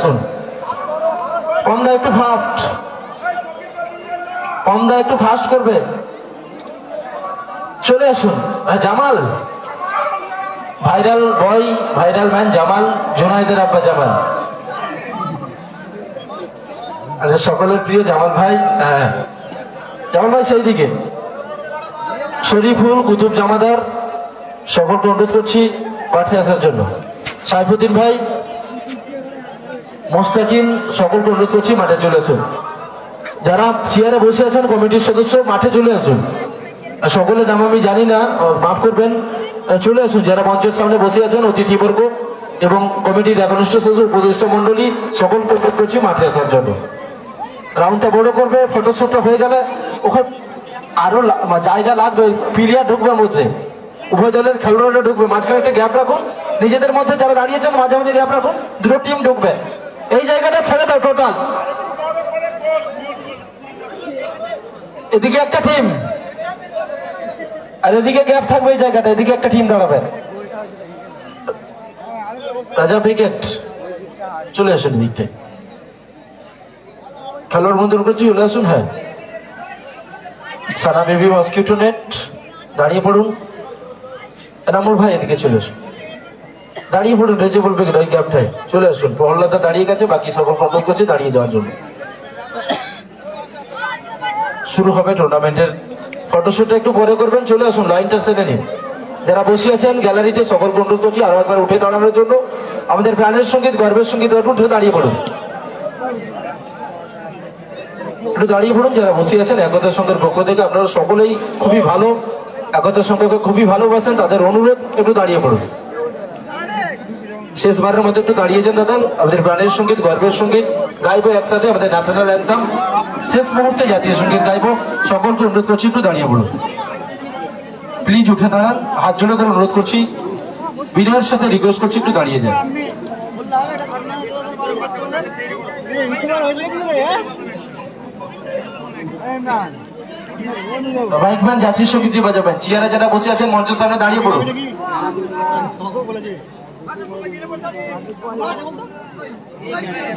আসুন। কমদা একটু ফাস্ট, কমদা একটু ফাস্ট করবে। চলে আসুন। জামাল, ভাইরাল বয়, ভাইরাল ম্যান জামাল, জুনাইদের আব্বা জামাল। আচ্ছা, সকলের প্রিয় জামাল ভাই। হ্যাঁ, জামাল ভাই সেই দিকে। শরীফুল, কুতুব জামাদার, সকলকে অনুরোধ করছি মাঠে আসার জন্য। সাইফুদ্দিন ভাই, মোস্তাকিম, সকলকে অনুরোধ করছি মাঠে চলে আসুন। যারা চেয়ারে বসে আছেন কমিটির সদস্য, মাঠে চলে আসুন। সকলের নাম আমি জানি না, মাফ করবেন। চলে আসুন যারা মঞ্চের সামনে বসে আছেন, অতিথিবর্গ এবং কমিটির একনিষ্ঠ সদস্য, উপদেষ্টা মন্ডলী, সকলকে অনুরোধ করছি মাঠে আসার জন্য। রাউন্ডটা বড় করবে, ফটোশুটটা হয়ে গেলে ওখানে আরো জায়গা লাগবে, প্লেয়ার ঢুকবে মধ্যে, উভয় দলের খেলোয়াড়রা ঢুকবে, মাঝখানে একটা গ্যাপ রাখুন। নিজেদের মধ্যে যারা দাঁড়িয়েছেন মাঝে মাঝে গ্যাপ রাখুন, দুটো টিম ঢুকবে। এই জায়গাটা ছেড়ে দাও টোটাল। এদিকে একটা টিম আর এদিকে গ্যাপ থাকবে, এই জায়গাটা, এদিকে একটা টিম দাঁড়াবে। রাজা ব্রিগেড চলে আসুন দিকটায়, খেলোয়াড় বন্ধুর কাছে চলে আসুন। হ্যাঁ, সানা বেবি মসকিউটো নেট, দাঁড়িয়ে পড়ুন। এনামুল ভাই এদিকে চলে আসুন, দাঁড়িয়ে পড়ুন। রেজে বলবে ওই গ্যাপটায় চলে আসুন। প্রহ্লাদা দাঁড়িয়ে গেছে, বাকি সকল অনুরোধ করছে দাঁড়িয়ে যাওয়ার জন্য। শুরু হবে টুর্নামেন্টের ফটোশুটটা একটু পরে করবেন। চলে আসুন, লাইনটা সেরে নিন। যারা বসে আছেন গ্যালারিতে সকলকে অনুরোধ করছি আরো একবার উঠে দাঁড়ানোর জন্য। আমাদের প্রাণের সঙ্গীত, গর্বের সঙ্গীত উঠে দাঁড়িয়ে পড়ুন, একটু দাঁড়িয়ে পড়ুন। যারা বসে আছেন একতার সঙ্গের পক্ষ থেকে, আপনারা সকলেই খুবই ভালো, একতার সঙ্গকে খুবই ভালোবাসেন, তাদের অনুরোধ একটু দাঁড়িয়ে পড়ুন। শেষবারের মধ্যে একটু দাঁড়িয়ে যান দাদা। আমাদের প্রাণের সঙ্গীত, গর্বের সঙ্গীত গাইবো একসাথে, আমাদের ন্যাশনাল অ্যান্থেম। শেষ মুহূর্তে জাতীয় সঙ্গীত গাইবো। সকলকে অনুরোধ করছি একটু দাঁড়িয়ে পড়ুন, প্লিজ উঠে দাঁড়ান। হাত জোড়া করে অনুরোধ করছি, বিনয়ের সাথে রিকোয়েস্ট করছি একটু দাঁড়িয়ে যান। মাইকম্যান জাতীয় সঙ্গীত বাজাবেন। চেয়ারে যারা বসে আছেন মঞ্চের সামনে দাঁড়িয়ে পড়ুন।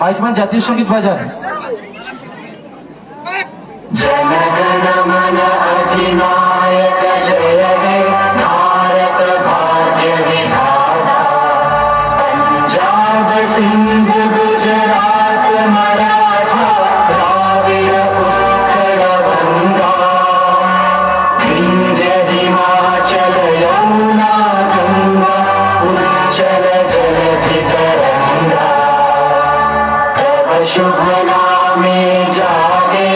মাইকম্যান জাতীয় সঙ্গীত বাজান। जनगण मन अधिनायक जय हे भारत भाग्य विधाता पंजाब सिंध गुजरात मराठा द्राविड़ उत्कल गंगा विंध्य हिमाचल यमुना गंगा उच्चल जलधि तरंगा तव शुभ नामे जागे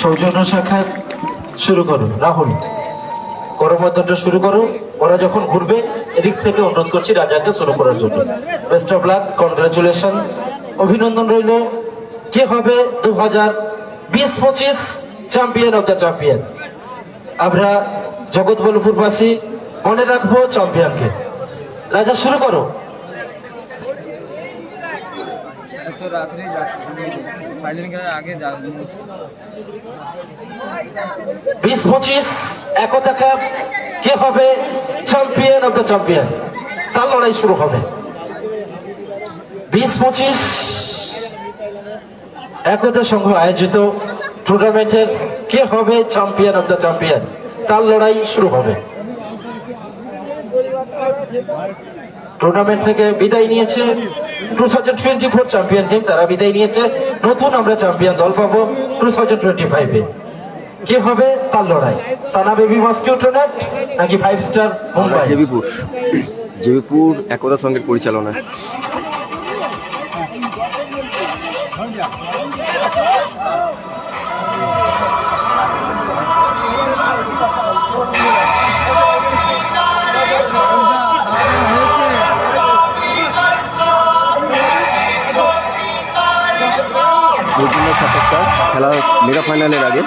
সৌজন্য সাক্ষাৎ শুরু করুন। রাহুল, করমর্দনটা শুরু করো। ওরা যখন ঘুরবে এদিক থেকে অনুরোধ করছি রাজাকে শুরু করার জন্য। বেস্ট অফ লাক, কনগ্রাচুলেশন, অভিনন্দন রইল। কে হবে 2020-25 চ্যাম্পিয়ন অব দ্য চ্যাম্পিয়ন? আমরা জগৎবল্লভপুরবাসী মনে রাখবো চ্যাম্পিয়নকে। রাজা শুরু করো। তো রাত্রে ফাইনাল খেলার আগে 20-25 একতা কাপ, কে হবে চ্যাম্পিয়ন অব দ্য চ্যাম্পিয়ন? তার লড়াই শুরু হবে। 20-25 একতা সংঘ আয়োজিত টুর্নামেন্টের কে হবে চ্যাম্পিয়ন অব দ্য চ্যাম্পিয়ন? তার লড়াই শুরু হবে। টুর্নামেন্ট থেকে বিদায় নিয়েছে 2024 চ্যাম্পিয়ন টিম, তারা বিদায় নিয়েছে। নতুন আমরা চ্যাম্পিয়ন দল পাবো 2025-এ। কে হবে তার লড়াই? সানা বেবি মসকিউটো নেট নাকি 5 স্টার মুম্বাই? জেবিপুর একতা সংঘের পরিচালনায়। খেলা মেগা ফাইনালের আগে।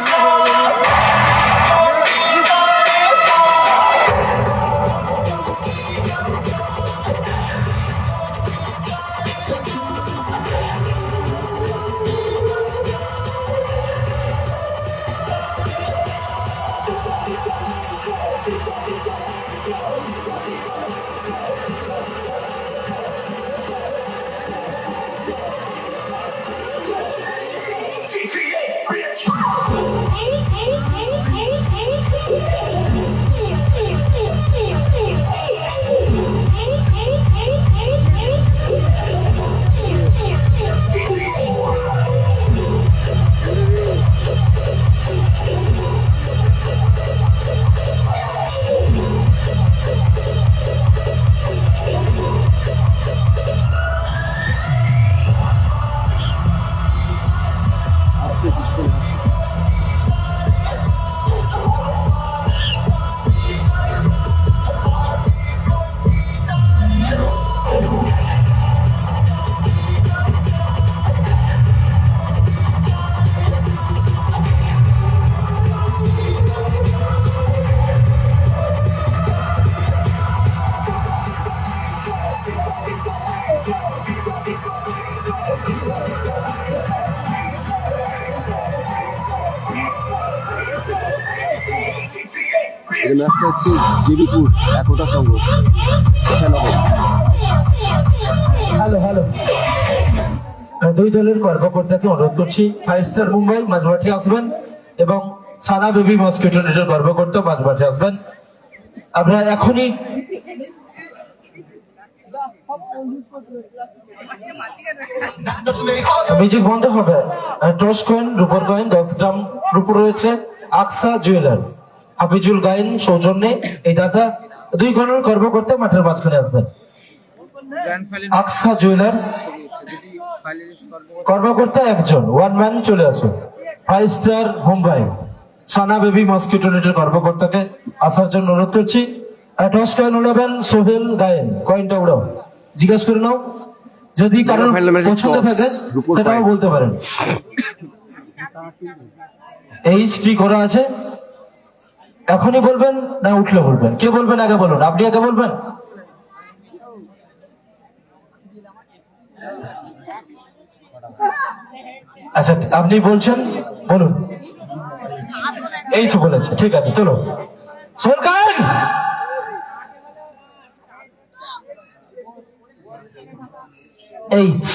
এর ম্যাচটা হচ্ছে জেবিপুর একতা সংঘ খেলাবে। হ্যালো হ্যালো, দুই দলের কর্মকর্তাকে অনুরোধ করছি 5 স্টার মুম্বাই মাঝমাঠে আসবেন এবং সানা বেবি মস্কিটো নেটের কর্মকর্তা মাঝমাঠে আসবেন। আমরা এখনই মিউজিক বন্ধ হবে। টস কয়েন, রূপর কয়েন 10 গ্রাম রূপর রয়েছে আকসা জুয়েলার্স হাফিজুল গায়েন সৌজন্যে এই দাদা দুই গণের কর্মকর্তা মাঠের মাঝখানে আসবেন। গ্র্যান্ড ফাইনাল আকসা জুয়েলার্স যদি ফাইনালিস্ট কর্মকর্তা একজন, ওয়ান ম্যান চলে আসুন। 5 স্টার মুম্বাই সানা বেবি মস্কিটো নেটের কর্মকর্তাকে আসার জন্য অনুরোধ করছি। টস কয়েন উড়াবেন সোহেল গায়েন, কয়েনটা উড়াও, জিজ্ঞাসা করে নাও, যদি কারোর পছন্দ থাকে সেটাও বলতে পারেন। এইচটি করা আছে, এখনই বলবেন না উঠলে বলবেন? কে বলবেন আগে বলুন, আপনি আগে বলবেন। আচ্ছা আপনি বলছেন, বলুন। এই তো বলেছে, ঠিক আছে চলো। সরকার এইচ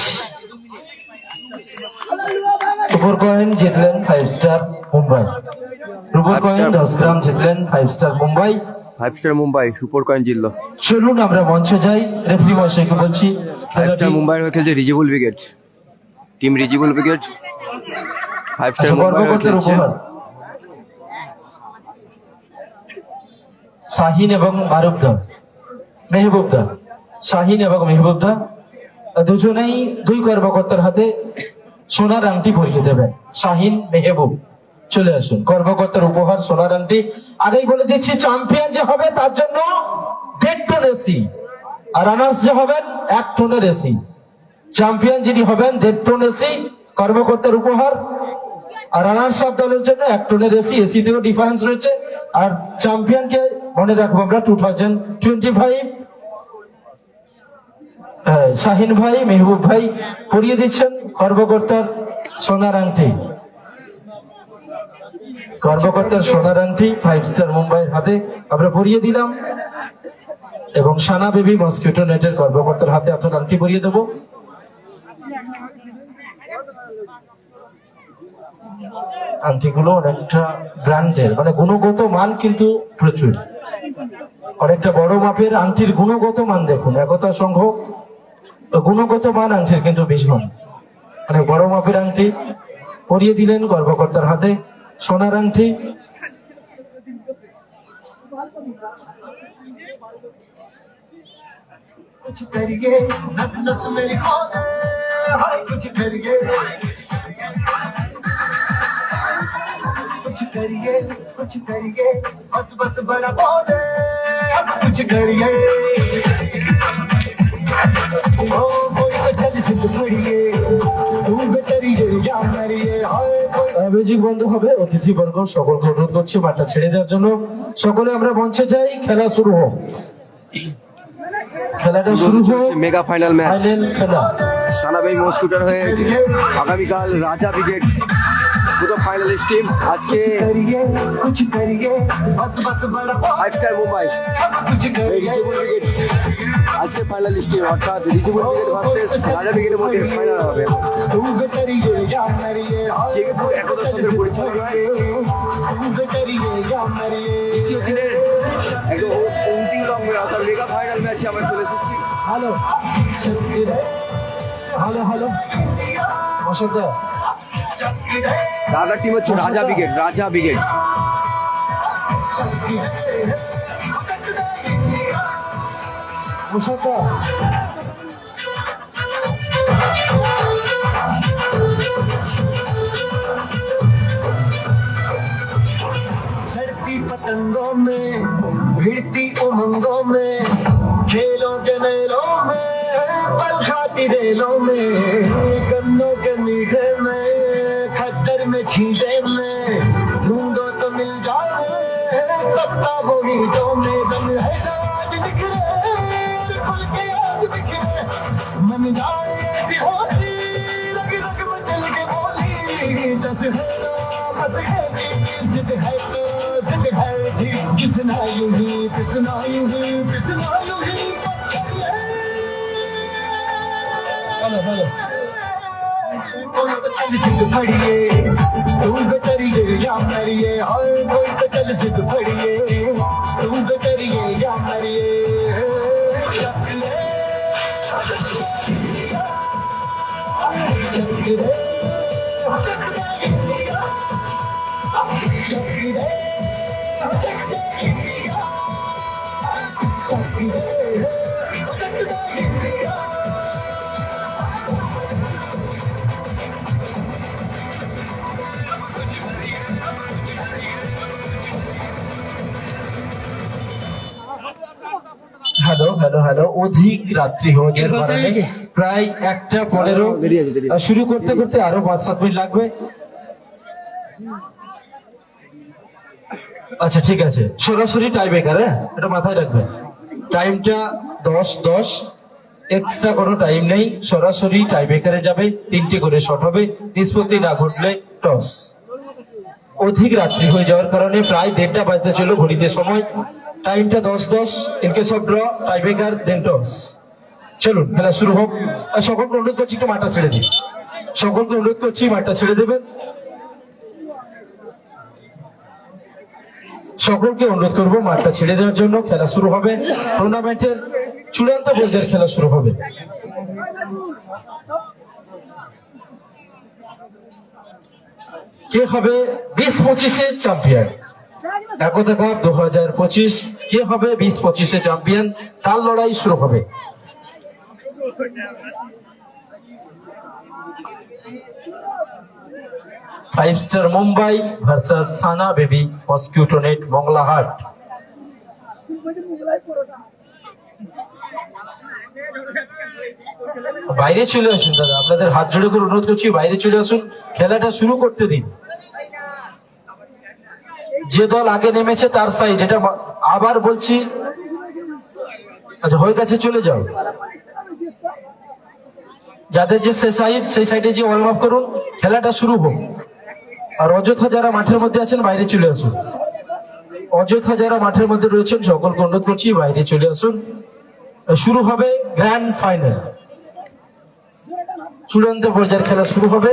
সুপার কয়েন জিতলেন 5 স্টার মুম্বাই। রুপার কয়েন 10 গ্রাম জিতলেন 5 star Mumbai. 5 star Mumbai super coin জিতলো। চলুন আমরা মঞ্চে যাই। রেফারি মহাশয়কে বলছি 5 স্টার মুম্বাই হয়ে খেলছে Rijibul brigade, team Rijibul brigade. 5 star Mumbai হয়ে খেলছে শাহিন এবং মারুফদা, মেহবুবদা। শাহিন এবং মেহবুবদা দুজনেই দুই কর্মকর্তার হাতে সোনার আংটি পরিয়ে দেবেন। শাহিন, মেহবুব চলে আসুন। কর্মকর্তার উপহার সোনার আংটি। আগেই বলে দিচ্ছি, চ্যাম্পিয়ন যে হবে তার জন্য 1.5 টন এসি, আর রানার্স যে হবেন 1 টনের এসি। চ্যাম্পিয়ন যিনি হবেন 1.5 টন এসি কর্মকর্তার উপহার, আর রানার্স আপ দলের জন্য 1 টনের এসি। এসিতেও ডিফারেন্স রয়েছে। আর চ্যাম্পিয়নকে মনে রাখবো আমরা 2025 শাহিন ভাই, মেহবুব ভাই পরিয়ে দিচ্ছেন কর্মকর্তার সোনার আংটি। কর্মকর্তার সোনার আংটি 5 স্টার মুম্বাইয়ের হাতে আমরা পরিয়ে দিলাম এবং সানা বেবি মস্কিটো নেটের কর্মকর্তার হাতে আপনার আংটি পরিয়ে দেবো। আংটিগুলো অনেকটা ব্র্যান্ডের, মানে গুণগত মান কিন্তু প্রচুর, অনেকটা বড় মাপের আংটির গুণগত মান দেখুন। একতা সংঘ গুণগত মান আংটির কিন্তু ভীষণ, মানে বড় মাপের আংটি পরিয়ে দিলেন কর্মকর্তার হাতে সোনার আংটি। कुछ करिए नस नस मेरी खोले हाय कुछ करिए बस बस बड़ा बोले अब कुछ करिए ओ कोई तो चल सिद्ध पड़िए तू बेतरिए या मरिए हाय মিউজিক বন্ধ হবে, অতিথিবর্গ সকলকে অনুরোধ করছি মাঠটা ছেড়ে দেওয়ার জন্য। সকলে আমরা মঞ্চে যাই, খেলা শুরু হোক। খেলাটা শুরু হোক, মেগা ফাইনাল ম্যাচ ফাইনাল খেলা। সানাবাই মস্কুটার হয়ে আগামীকাল রাজা ব্রিগেড দুটো ফাইনালিস্ট টিম। আজকে ফাইভ স্টার মুম্বাই রিজেবল ব্রিগেড আজকে ফাইনালিস্ট টিম, অর্থাৎ রিজেবল ব্রিগেড ভার্সেস রাজা ব্রিগেডের মধ্যে ফাইনাল হবে। যেহেতু একাদশ চন্দ্রের পরিচালনায় দ্বিতীয় দিনের একদম অন্তিম লম্বে অর্থাৎ মেগা ফাইনাল ম্যাচে আমরা চলে এসেছি। হ্যালো হ্যালো হ্যালো বসন্ত দাদার টিম হচ্ছে রাজা ব্রিগেড। রাজা ব্রিগেড বসন্ত लड़ती पतंगों में भिड़ती उमंगों में खेलों के मेलों में पल खाती रेलों में गन्नों के मीठे में खद्दर में छींटे में ढूंढो तो मिल जाए सत्ता वो ईंटों में दम है आज निखरे खुल के आज बिखरे मन जाए ऐसी होती रग रग में चल के बोली दस है बस है जिद है तो जिद है जी किसना यूं ही पिसना यूं ही पिसना यूं ही बस कर ले হ্যালো হ্যালো कोई तो चल जिद फड़िए तू बेतरिए या मरिए हर कोई तो चल जिद फड़िए तू बेतरिए या मरिए चक ले হ্যালো হ্যালো হ্যালো অধিক রাত্রি হয়ে যাওয়ার কারণে প্রায় 1:15 শুরু করতে করতে আরো 5-7 মিনিট লাগবে। আচ্ছা ঠিক আছে, সরাসরি টাই ব্রেকার, হ্যাঁ এটা মাথায় রাখবেন। টাইমটা 10-10, এক্সট্রা কোনো টাইম নেই, সরাসরি টাই ব্রেকারে যাবে। 3টে করে শট হবে, নিষ্পত্তি না ঘটলে টস। অধিক রাত্রি হয়ে যাওয়ার কারণে প্রায় 1:30 বাজতে চলো ঘড়িতে সময়। টাইমটা 10-10, in case of draw tie breaker then toss. চলুন খেলা শুরু হোক। আর সকলকে অনুরোধ করছি একটু মাঠটা ছেড়ে দিন, সকলকে অনুরোধ করছি মাঠটা ছেড়ে দেবেন। সকলকে অনুরোধ করবো মাঠটা ছেড়ে দেওয়ার জন্য। খেলা শুরু হবে, টুর্নামেন্টের চূড়ান্ত পর্যায়ের খেলা শুরু হবে। কে হবে 20-25 চ্যাম্পিয়ন? একতা কাপ 2025 কে হবে 20-25 চ্যাম্পিয়ন? তার লড়াই শুরু হবে। ফাইভ স্টার মুম্বাই ভার্সাস সানা বেবি মস্কিউটো নেট মংলাহাট। বাইরে চলে আসুন দাদা, আপনাদের হাত জোড়ে করে অনুরোধ করছি বাইরে চলে আসুন, খেলাটা শুরু করতে দিন। যে দল আগে নেমেছে তার সাইড, এটা আবার বলছি। আচ্ছা হয়ে গেছে, চলে যাও। যাদের যে সাইড সেই সাইডে যে ওয়ার্ম আপ করুন, খেলাটা শুরু হোক। আর অযথা যারা মাঠের মধ্যে আছেন বাইরে চলে আসুন। অযথা যারা মাঠের মধ্যে রয়েছেন সকলকে অনুরোধ করছি বাইরে চলে আসুন। শুরু হবে গ্র্যান্ড ফাইনাল, চূড়ান্ত পর্যায়ের খেলা শুরু হবে।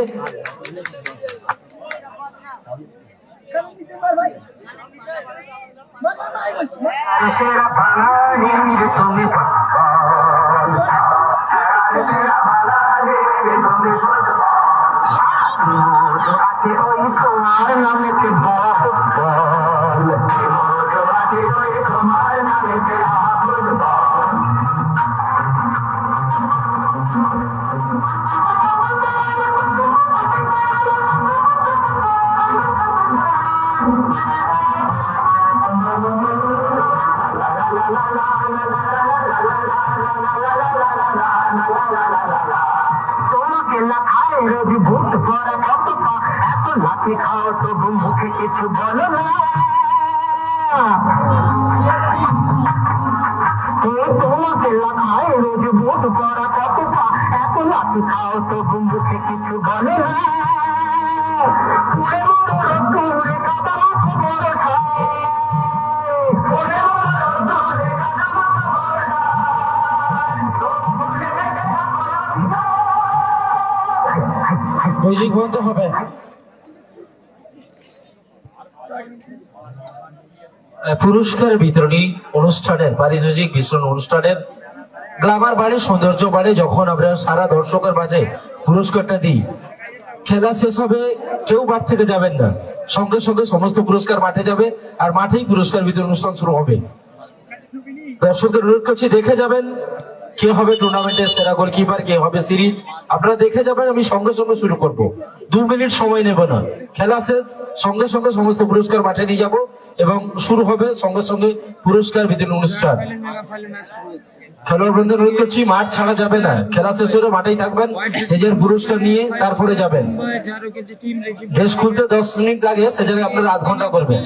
তোমাকে না খায় রবি ভূত পড়া কত এত লাখ লাঠি খাও তবু মুখে কিছু বলো না তোমাকে লাখায় রোজ বোধ করা কতটা এত লাঠি খাও তবু মুখে কিছু বলো না মিউজিক বন্ধ হবে। পুরস্কার বিতরণী অনুষ্ঠানের পারিতোষিক বিতরণ অনুষ্ঠানের গ্লামার বাড়ে, সৌন্দর্য বাড়ে যখন আমরা সারা দর্শকের মাঝে পুরস্কারটা দিই। খেলা শেষ হবে, কেউ মাঠ থেকে যাবেন না, সঙ্গে সঙ্গে সমস্ত পুরস্কার মাঠে যাবে আর মাঠেই পুরস্কার বিতরণ অনুষ্ঠান শুরু হবে। দর্শকদের অনুরোধ করছি দেখে যাবেন কে হবে টুর্নামেন্টের সেরা গোলকিপার, কে হবে সিরিজ, আপনারা দেখে যাবেন। আমি সঙ্গে সঙ্গে শুরু করব, 2 মিনিট সময় নেব না। খেলা শেষ, সঙ্গে সঙ্গে সমস্ত পুরস্কার মাঠে নিয়ে যাব এবং শুরু হবে সঙ্গে সঙ্গে পুরস্কার বিতরণ অনুষ্ঠান। মেগা ফাইনাল ম্যাচ শুরু হচ্ছে। খেলোয়াড় বন্ধুদের অনুরোধ করছি মাঠ ছাড়া যাবে না, খেলা শেষ হলে মাঠেই থাকবেন, নিজের পুরস্কার নিয়ে তারপরে যাবেন। ড্রেস খুলতে 10 মিনিট লাগে, সে জায়গায় আপনারা আধ ঘন্টা করবেন।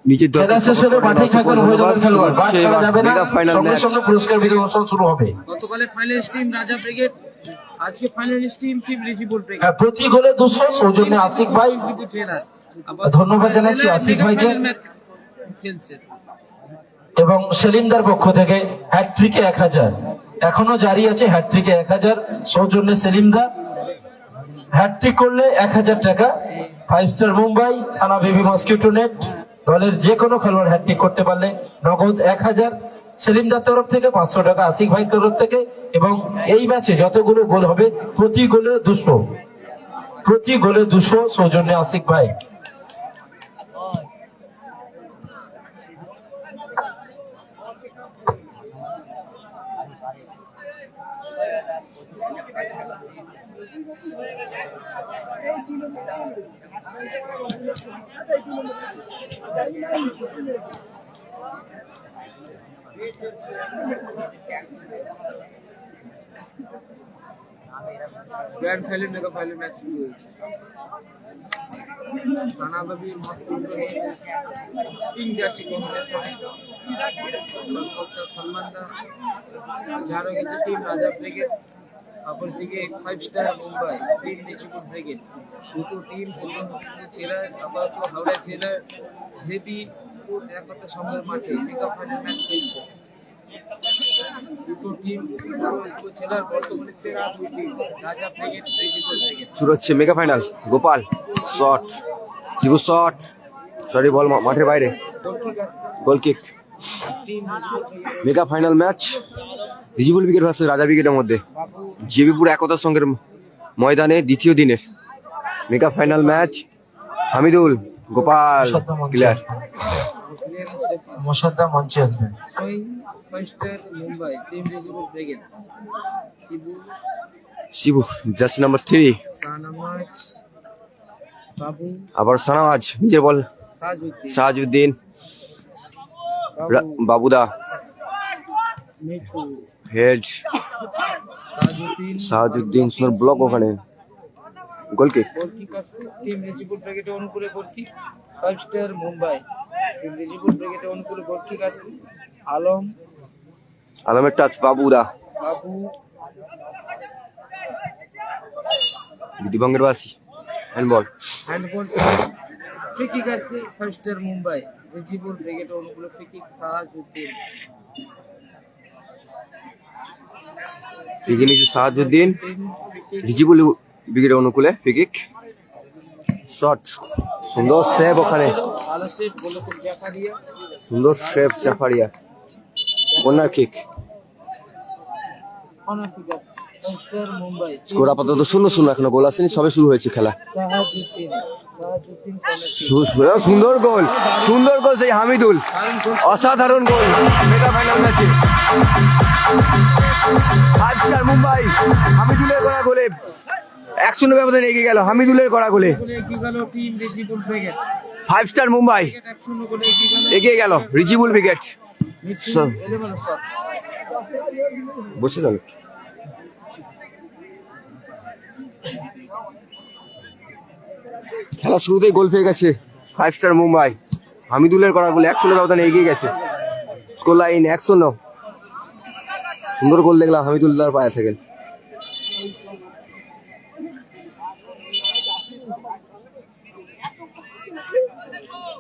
নিচের খেলা শেষ হলে মাঠেই থাকবেন, উভয় দলের খেলোয়াড়, মাঠ ছাড়া যাবে না, সঙ্গে সঙ্গে পুরস্কার বিতরণ অনুষ্ঠান শুরু হবে। গতকালের ফাইনালিস্ট টিম রাজা ব্রিগেড, আজকে ফাইনালিস্ট টিম রিজিবুল ব্রিগেড। প্রতি গোলে 200, সৌজন্যে আসিক ভাই, ধন্যবাদ জানাচ্ছি আসিফ ভাইকে। খেলছে এবং সেলিমদার পক্ষ থেকে হ্যাটট্রিকে 1000, এখনো জারি আছে হ্যাটট্রিকে 1000, সৌজন্যে সেলিমদা। হ্যাটট্রিক করলে 1000 টাকা। 5 স্টার মুম্বাই, সানা বেবি মসকিউটো নেট দলের যে কোনো খেলোয়াড় হ্যাটট্রিক করতে পারলে নগদ 1000 সেলিমদার তরফ থেকে, 500 টাকা আসিফ ভাইয়ের তরফ থেকে। এবং এই ম্যাচে যতগুলো গোল হবে প্রতি গোলে 200, প্রতি গোলে 200, সৌজন্যে আসিফ ভাই। Grand final mega final match শুরু হয়েছে। Sana baby mosquito net pink jersey combination, Salman দা যারও কিন্তু টিম রাজা ব্রিগেড, অপরদিকে 5 star Mumbai team Rijibul brigade. দুটো টিম জেলার আপাতত হাওড়া জেলার জেপি একতা সংঘের মাঠে মেগা ফাইনাল ম্যাচ খেলছে। দুটো টিম জেলার বর্তমানে সেরা 2 team Raja brigade, Rijibul brigade. শুরু হচ্ছে mega final. Gopal shot, Shibu shot, sorry ball মাঠের বাইরে, goal kick. Mega final match Rijibul brigade versus Raja ব্রিগেডের মধ্যে জেবিপুর একতা সংঘের ময়দানে দ্বিতীয় দিনের mega final match. Hamidul, Gopal clear. Mosadda মঞ্চে আসবেন। 5 star Mumbai team Rijibul brigade, Shibu jersey number 3, Sanamaj Babu, আবার সানাওয়াজ নিজের বল, সাহাজউদ্দিন, বাবুদা মিঠু, হেড, সাহাজউদ্দিন সুন্দর ব্লক, ওখানে গোল কিক। টিম রিজিবুল ব্রিগেডের অনুকূলে গোল kick. 5 star Mumbai team Rijibul ব্রিগেডের অনুকূলে গোল কিক আছে। আলমের টাচ, বাবুদা, বাবু দিবঙ্গের বাসি, হ্যান্ডবল। হ্যান্ডবল ফ্রি কিক আছে। 5 স্টার মুম্বাই রিজিবুল ব্রিগেডের অনুকূলে free kick Sahajuddin. Free kick Sahajuddin, Rijibul ব্রিগেডের অনুকূলে ফ্রি কিক। শট, সুন্দর সেভ, ওখানে ভালো সেভ গোলকুল জাকারিয়া, সুন্দর save Zafaria. Corner kick. Corner kick আছে। 5 স্টার মুম্বাই স্কোর আপাতত 0-0, এখনো গোল আসেনি, সবে শুরু হয়েছে খেলা। সাহাজউদ্দিন কর্নার কিক। সুন্দর গোল, সুন্দর গোল সেই হামিদুল, অসাধারণ গোল মেগা ফাইনাল ম্যাচে। 5 স্টার মুম্বাই হামিদুলের করা গোলে 1-0 ব্যবধানে এগিয়ে গেল। হামিদুলের করা গোলে এগিয়ে গেল team Rijibul brigade. 5 star Mumbai 1-0 গোলে এগিয়ে গেল রিজিবুল ব্রিগেড। এলেভেন শট বসে গেল। খেলা শুরুতেই গোল পেয়ে গেছে 5 স্টার মুম্বাই। হামিদুলের করা গোল 1-0 ব্যবধানে এগিয়ে গেছে। Score line 1-0। সুন্দর গোল দেখলাম হামিদুল্লাহর পায়ে থেকে।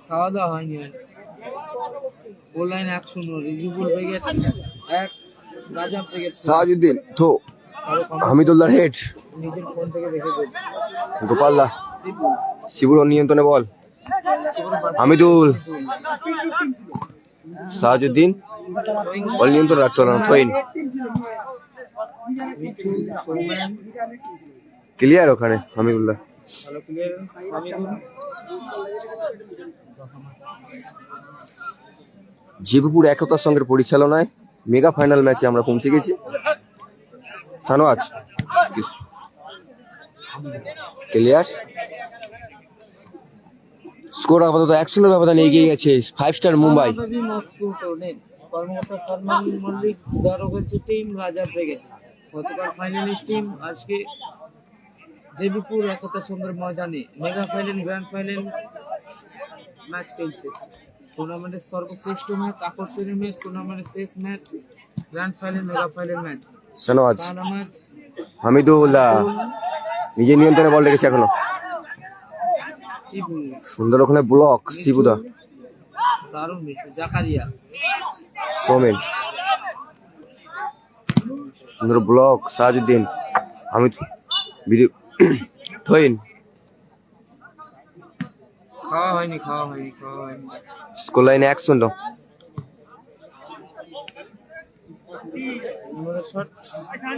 খাওয়া দাওয়া হয়নি। গোল লাইন 1-0, রিজিবুল ব্রিগেড 1, রাজা ব্রিগেড 0। সাহাজউদ্দিন থো আরো কম হামিদুল্লাহর হেড। নিজের ফোন থেকে দেখে গোল। গোপালদা শিবু, শিবুর নিয়ন্ত্রণে বল। হামিদুল সাহাজউদ্দিন বল নিয়ন্ত্রণ রাখতে পারল না। থইন মিঠু, সৌমেন, ক্লিয়ার ওখানে হামিদুল্লাহ। ভালো ক্লিয়ারেন্স। হামিদুল, জিবুপুর একতার সঙ্গের পরিচালনায় মেগা ফাইনাল ম্যাচে আমরা পৌঁছে গেছি। সানোয়াজ ক্লিয়ার। স্কোর আপাতত 1-0 ব্যবধানে এগিয়ে গেছে 5 স্টার মুম্বাই। মস্কো টুর্নামেন্ট কর্মকর্তা সালমান মল্লিক উদাহরণ হচ্ছে টিম রাজা ব্রিগেড। গতকাল ফাইনালিস্ট টিম আজকে জেবিপুর একতা সঙ্গের ময়দানে mega final grand final match খেলছে। টুর্নামেন্টের সর্বশ্রেষ্ঠ ম্যাচ, আকর্ষণীয় ম্যাচ, টুর্নামেন্টের শেষ match, grand final, mega final match. Sanowaz match Hamidullah নিজের নিয়ন্ত্রণে বল রেখেছে এখনো। শিবু, সুন্দর ওখানে ব্লক শিবুদা। দারুণ মিঠু, জাকারিয়া, সোমেন সুন্দর ব্লক সাহাজউদ্দিন। হামিদ থইন খাওয়া হয়নি। স্কোর লাইনে 1-0। শট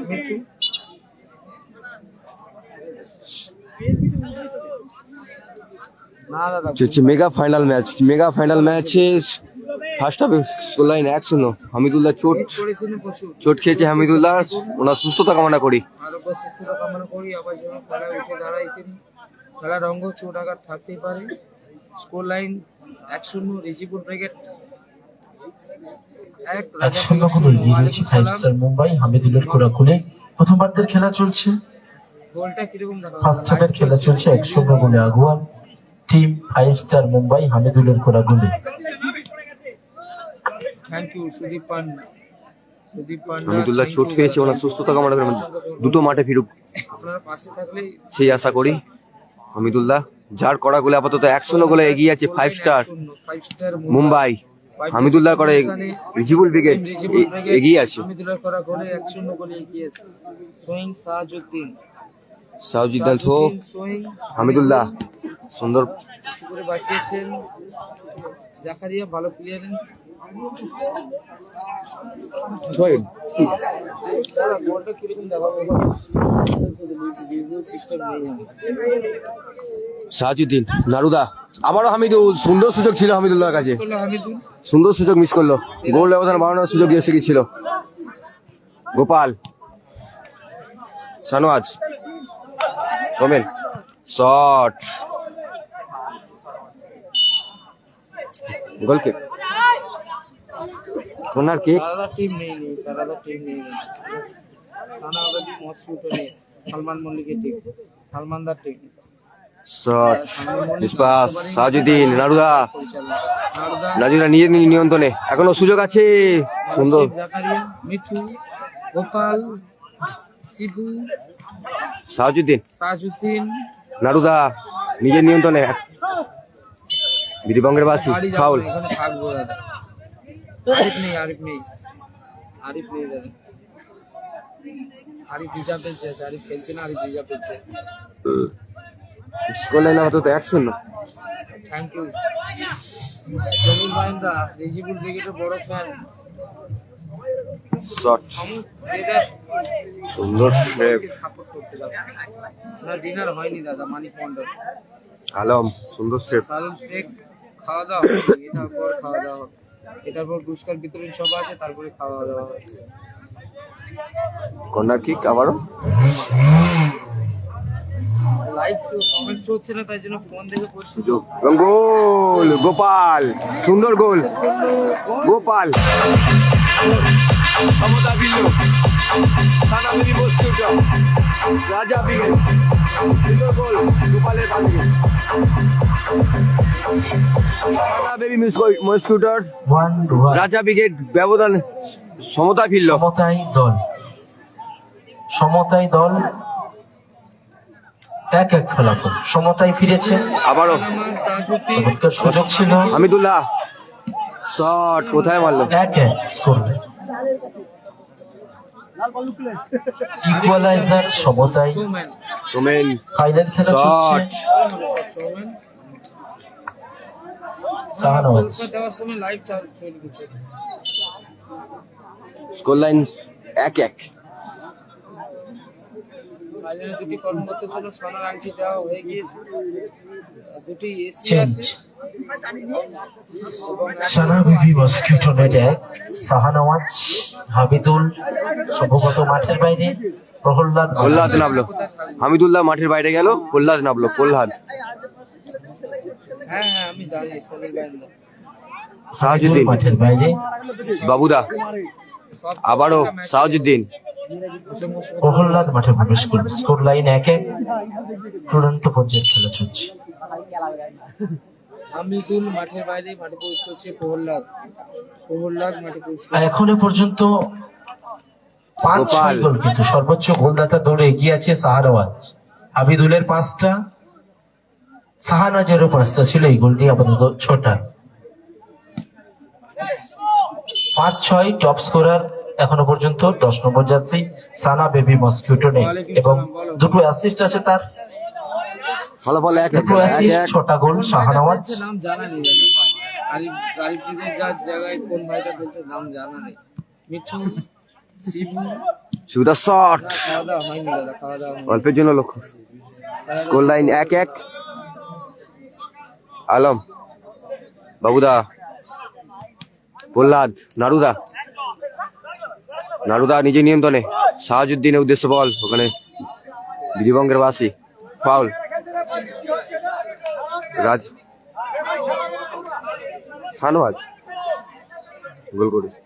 মিঠু, না দাদা চলছে মেগা ফাইনাল ম্যাচে ফার্স্ট হাফে স্কোর লাইন 1-0। হামিদুল্লাহ করেছিলেন প্রচুর। চোট খেয়েছে হামিদুল্লাহ, ওনার সুস্থতা কামনা করি। আরো সুস্থতা কামনা করি। আবার যেন খেলায় উঠে দাঁড়ায় তিনি। খেলার অঙ্গ চোট আঘাত থাকতেই পারে। স্কোর লাইন 1-0, রিজিবুল ব্রিগেড 1, রাজা 1-0 গোলে এগিয়ে গেছে 5 স্টার মুম্বাই। হামিদুলের করা গোলে প্রথমার্ধের খেলা চলছে। গোলটা কিরকম দেখা ফার্স্ট হাফের খেলা চলছে 1-0 গোলে আগুয়া টিম 5 স্টার মুম্বাই। হামিদুলের করা গোলে থ্যাংক ইউ সুদীপ পান্ডা। হামিদুল্লাহ চোট পেয়েছে, ওনার সুস্থতা কামনা করি। দুটো মাঠে ফিরুক আপনারা পাশে থাকলেই সেই আশা করি। হামিদুল্লাহ যার করা গোলে আপাতত 1-0 গোলে এগিয়ে আছে 5 স্টার 5 স্টার মুম্বাই। হামিদুল্লাহ করে রিজিবুল ব্রিগেড এগিয়ে আছে। হামিদুল্লাহ করা গোলে 1-0 গোলে এগিয়ে আছে। সোয়িং সাহাজউদ্দিন, সাউজিদ্দান থো হামিদুল্লাহ সুন্দর কিছু করে বাঁচিয়েছেন। জাকারিয়া ভালো ক্লিয়ারেন্স। থইন গোলটা কিরকম দেখা সিস্টেম নেই। সাহাজউদ্দিন নারুদা আবারও হামিদুল, সুন্দর সুযোগ ছিল হামিদুল্লাহর কাছে, হামিদুল সুন্দর সুযোগ মিস করলো। গোল ব্যবধান বাড়ানোর সুযোগ এসে গিয়েছিল। Gopal Sanowaz Somen shot goal kick corner kick. তারা টিম নেই। থানাবাদী মস্কো টুর্নামেন্ট সালমান মল্লিকের টিম, সালমানদার টিম। শট পাস সাহাজউদ্দিন নারুদা নিজের নিয়ন্ত্রণে, এখনো সুযোগ আছে। সুন্দর জাকারিয়া, মিঠু, গোপাল, শিবু, সাহাজউদ্দিন, নারুদা নিজের নিয়ন্ত্রণে। বিধিবঙ্গের বাসী বাড়ি যাবো ফাউল। না, এখানে থাকবো দাদা। আরিফ নেই দাদা। আরিফ রিজার্ভ বেঞ্চে আছে। আরিফ খেলছে না, আরিফ রিজার্ভ বেঞ্চে আছে। স্কোর লাইন আপাতত 1-0। থ্যাংক ইউ জমিল মাহিন্দা, রিজিবুল ব্রিগেডের বড় ফ্যান। শট সুন্দর সেভ। সাপোর্ট করতে দাদা। না ডিনার হয়নি দাদা। মানিক মন্ডল, আলম সুন্দর সেভ। সালুল শেখ। খাওয়া দাওয়া এটার পর খাওয়া দাওয়া হবে। এটার পর পুরস্কার বিতরণ সভা আছে, তারপরে খাওয়া দাওয়া হবে। কর্নার কিক আবারও। লাইভ শো কমেন্ট শো হচ্ছে না, তাই জন্য ফোন দেখে করছি। গোল গোপাল, সুন্দর গোল গোপাল। সানা বেবি মস্কিউটো রাজা ব্রিগেড সিঙ্গল গোল গোপালের বাদিকে সানা বেবি মস্কিউটোর 1-1 রাজা ব্রিগেড ব্যবধান সমতা ফিরল। সমতাই দল 1-1 ফলাফল, সমতায় ফিরেছে। আবারও তাজউদ্দিন চমৎকার সুযোগ ছিল, হামিদুল্লাহ শট কোথায় মারলো? 1-1 স্কোর। ইকুয়ালাইজার সমতায়, সোমেন সোমেন ফাইনাল খেলা চলছে। শট সোমেন শাহনওয়াজ গোলটা দেওয়ার সময় লাইভ চলে গেছে। Score line 1-1। ফাইনালে দুটি কর্মকর্তা ছিল, সোনার আংটি দেওয়া হয়ে গিয়েছে, দুটি এসি চেঞ্জ। আছে। সানা বিবি মস্কিউটো নেট 1, শাহনওয়াজ, হামিদুল সম্ভবত মাঠের বাইরে, প্রহ্লাদ প্রহ্লাদ নামলো, হামিদুল্লাহ মাঠের বাইরে গেল, প্রহ্লাদ নামলো। প্রহ্লাদ হ্যাঁ হ্যাঁ আমি জানি সবির বাইন্দা সাহাজুদ্দিন মাঠের বাইরে, বাবুদা আবারও সাহাজুদ্দিন প্রহ্লাদ মাঠে প্রবেশ করবে। স্কোর লাইন 1-1, চূড়ান্ত পর্যায়ের খেলা চলছে। আমিদুল মাঠের বাইরে, মাঠে প্রবেশ করছে প্রহ্লাদ মাঠে প্রবেশ আর এখনো পর্যন্ত 5-6 গোপাল। গোল, কিন্তু সর্বোচ্চ গোলদাতা দৌড়ে এগিয়ে আছে শাহনওয়াজ। আবিদুলের 5টা, শাহনওয়াজেরও 5টা ছিল, এই গোলটি আপাতত 6টা। 5-6 টপ স্কোরার এখনো পর্যন্ত। 10 নম্বর যাচ্ছে সানা বেবি মস্কিউটো নেট এবং 2টো অ্যাসিস্ট আছে তার। ফলাফল 1-1 2টো অ্যাসিস্ট, 1-1। 6টা গোল শাহনওয়াজ। নাম জানা নেই, আরিফিদের যার জায়গায় কোন ভাইটা খেলছে নাম জানা নেই। মিঠু শিবু সুদা শট খাওয়া দাওয়া হয়নি দাদা, খাওয়া দাওয়া হয়নি। অল্পের জন্য লক্ষ্য। Score line 1-1। আলম বাবুদা প্রহ্লাদ নারুদা নিজে নিয়ন্ত্রণে, সাহাজুদ্দিনের উদ্দেশ্য বল, ওখানে বিধিবঙ্গের বাসী ফাউল। রাজ শাহনওয়াজ গোল করেছে।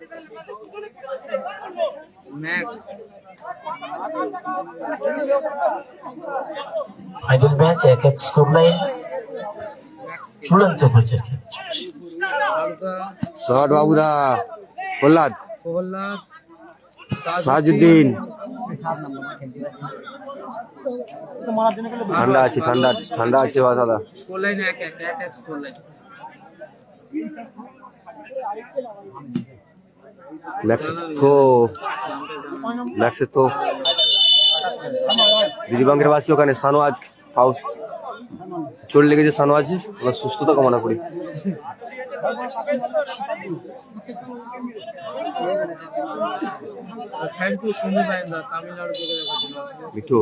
Max final match 1-1 score line, চূড়ান্ত পর্যায়ের খেলা চলছে। হালকা শট বাবুদা প্রহ্লাদ প্রহ্লাদ সাহাজুদ্দিন। ঠান্ডা আছে দাদা। Score line 1-1 score line. ম্যাক্সের তো বিধিবঙ্গের বাসী, ওখানে শাহনওয়াজ ফাউল। চোট লেগেছে শাহনওয়াজের, আমরা সুস্থতা কামনা করি। থ্যাংক ইউ সুমি বাইন্দা, তামিলনাড়ু থেকে দেখার জন্য। মিঠু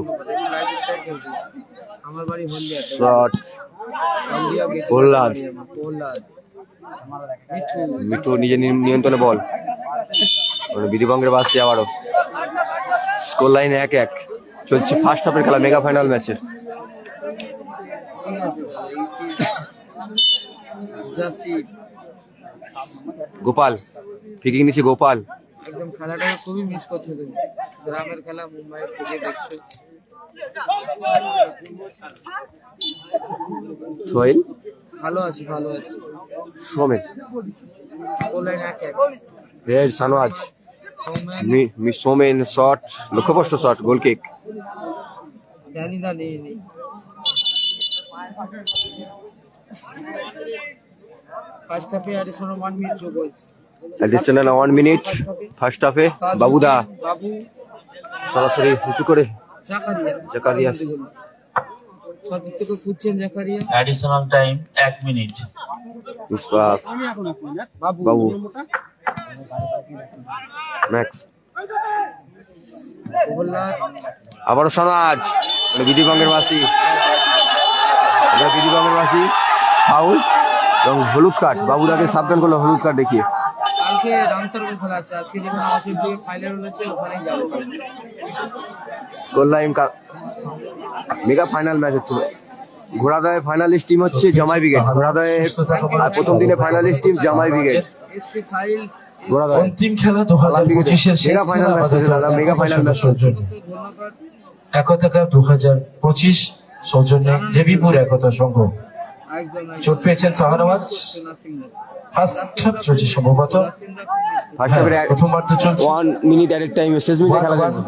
লাইভ স্ট্রাইক খেলছে, আমার বাড়ি হলদিয়াতে। শট হলদিয়া গেট প্রহ্লাদ মিঠু নিজে নিয়ন্ত্রণে বল, বিধিবঙ্গের বাসী আবারও। স্কোর লাইন 1-1 চলছে ফার্স্ট হাফের খেলা, মেগা ফাইনাল ম্যাচের। ঠিক আছে দাদা, এই কি জাসি গোপাল ফিকিং নিচ্ছে, গোপাল একদম খেলাটাকে খুবই মিস করছো তুমি। গ্রামের খেলা মুম্বাই থেকে দেখছো। সোহেল ভালো আছি Somen score line 1-1 red Shahnawaz Soumen Somen shot, লক্ষ্যভ্রষ্ট শট, গোল কিক। জানি না নেই ফার্স্ট হাফে অ্যাডিশনাল 1 মিনিট যোগ হয়েছে। অ্যাডিশনাল 1 মিনিট ফার্স্ট হাফে। বাবুদা বাবু সরাসরি উঁচু করে জাকারিয়া সঠিক থেকে খুঁজছেন জাকারিয়া। Additional time 1 minute. ইসপাস বাবু ম্যাক্স প্রহ্লাদ আবারও শাহনওয়াজ, বিধিবঙ্গের বাসী ফাউল এবং হলুদ কার্ড। বাবুদাকে সাবধান করলো হলুদ কার্ড দেখিয়ে। কালকে রামতরপুর খেলা আছে, আজকে যেখানে আমাদের দিয়ে ফাইনাল রয়েছে ওখানেই যাবো। Score line mega final match হচ্ছে। ঘোড়াদয়ে ফাইনালিস্ট টিম হচ্ছে জামাই ব্রিগেড। ঘোড়াদয়ে আর প্রথম দিনে ফাইনালিস্ট টিম জামাই ব্রিগেড। এসপি সাহিল গোড়া দয় অন্তিম খেলা 2025-এর শেষ মেগা ফাইনাল ম্যাচ চলছে দাদা, মেগা ফাইনাল ম্যাচ চলছে। ধন্যবাদ একতা কাপ 2025 সৌজন্যে জেবিপুর একতা সংঘ। একদম চোট পেয়েছেন শাহনওয়াজ। ফার্স্ট হাফ চলছে সম্ভবত। ফার্স্ট হাফের প্রথমার্ধ চলছে। 1 মিনিট এট টাইম, শেষ মিনিটে খেলা চলছে।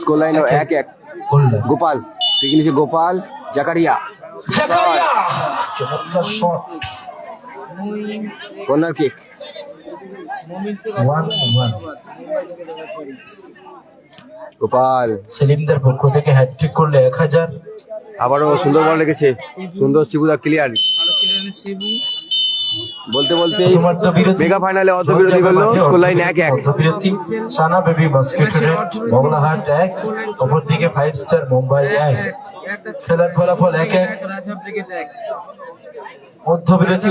Score line 1-1। গোল্লা গোপাল ঠিক নিচে, গোপাল জাকারিয়া জাকারিয়া চমৎকার শট। Corner kick. গোপাল সেলিমদের পক্ষ থেকে হ্যাটট্রিক করলে 1000। আবারও সুন্দর বল রেখেছে, সুন্দর শিবুদা ক্লিয়ার। ভালো ছিলেন শিবু। বলতে বলতে প্রথমার্ধ বিরতি। মেগা ফাইনালে অর্ধবিরতি করলো, স্কোর লাইন 1-1। অর্ধবিরতি। সানা বেবি মস্কিটো বগলাহাট 1, অপরদিকে 5 স্টার মুম্বাই 1। খেলার ফলাফল 1-1। রাজা ব্রিগেড 1। অর্ধবিরতি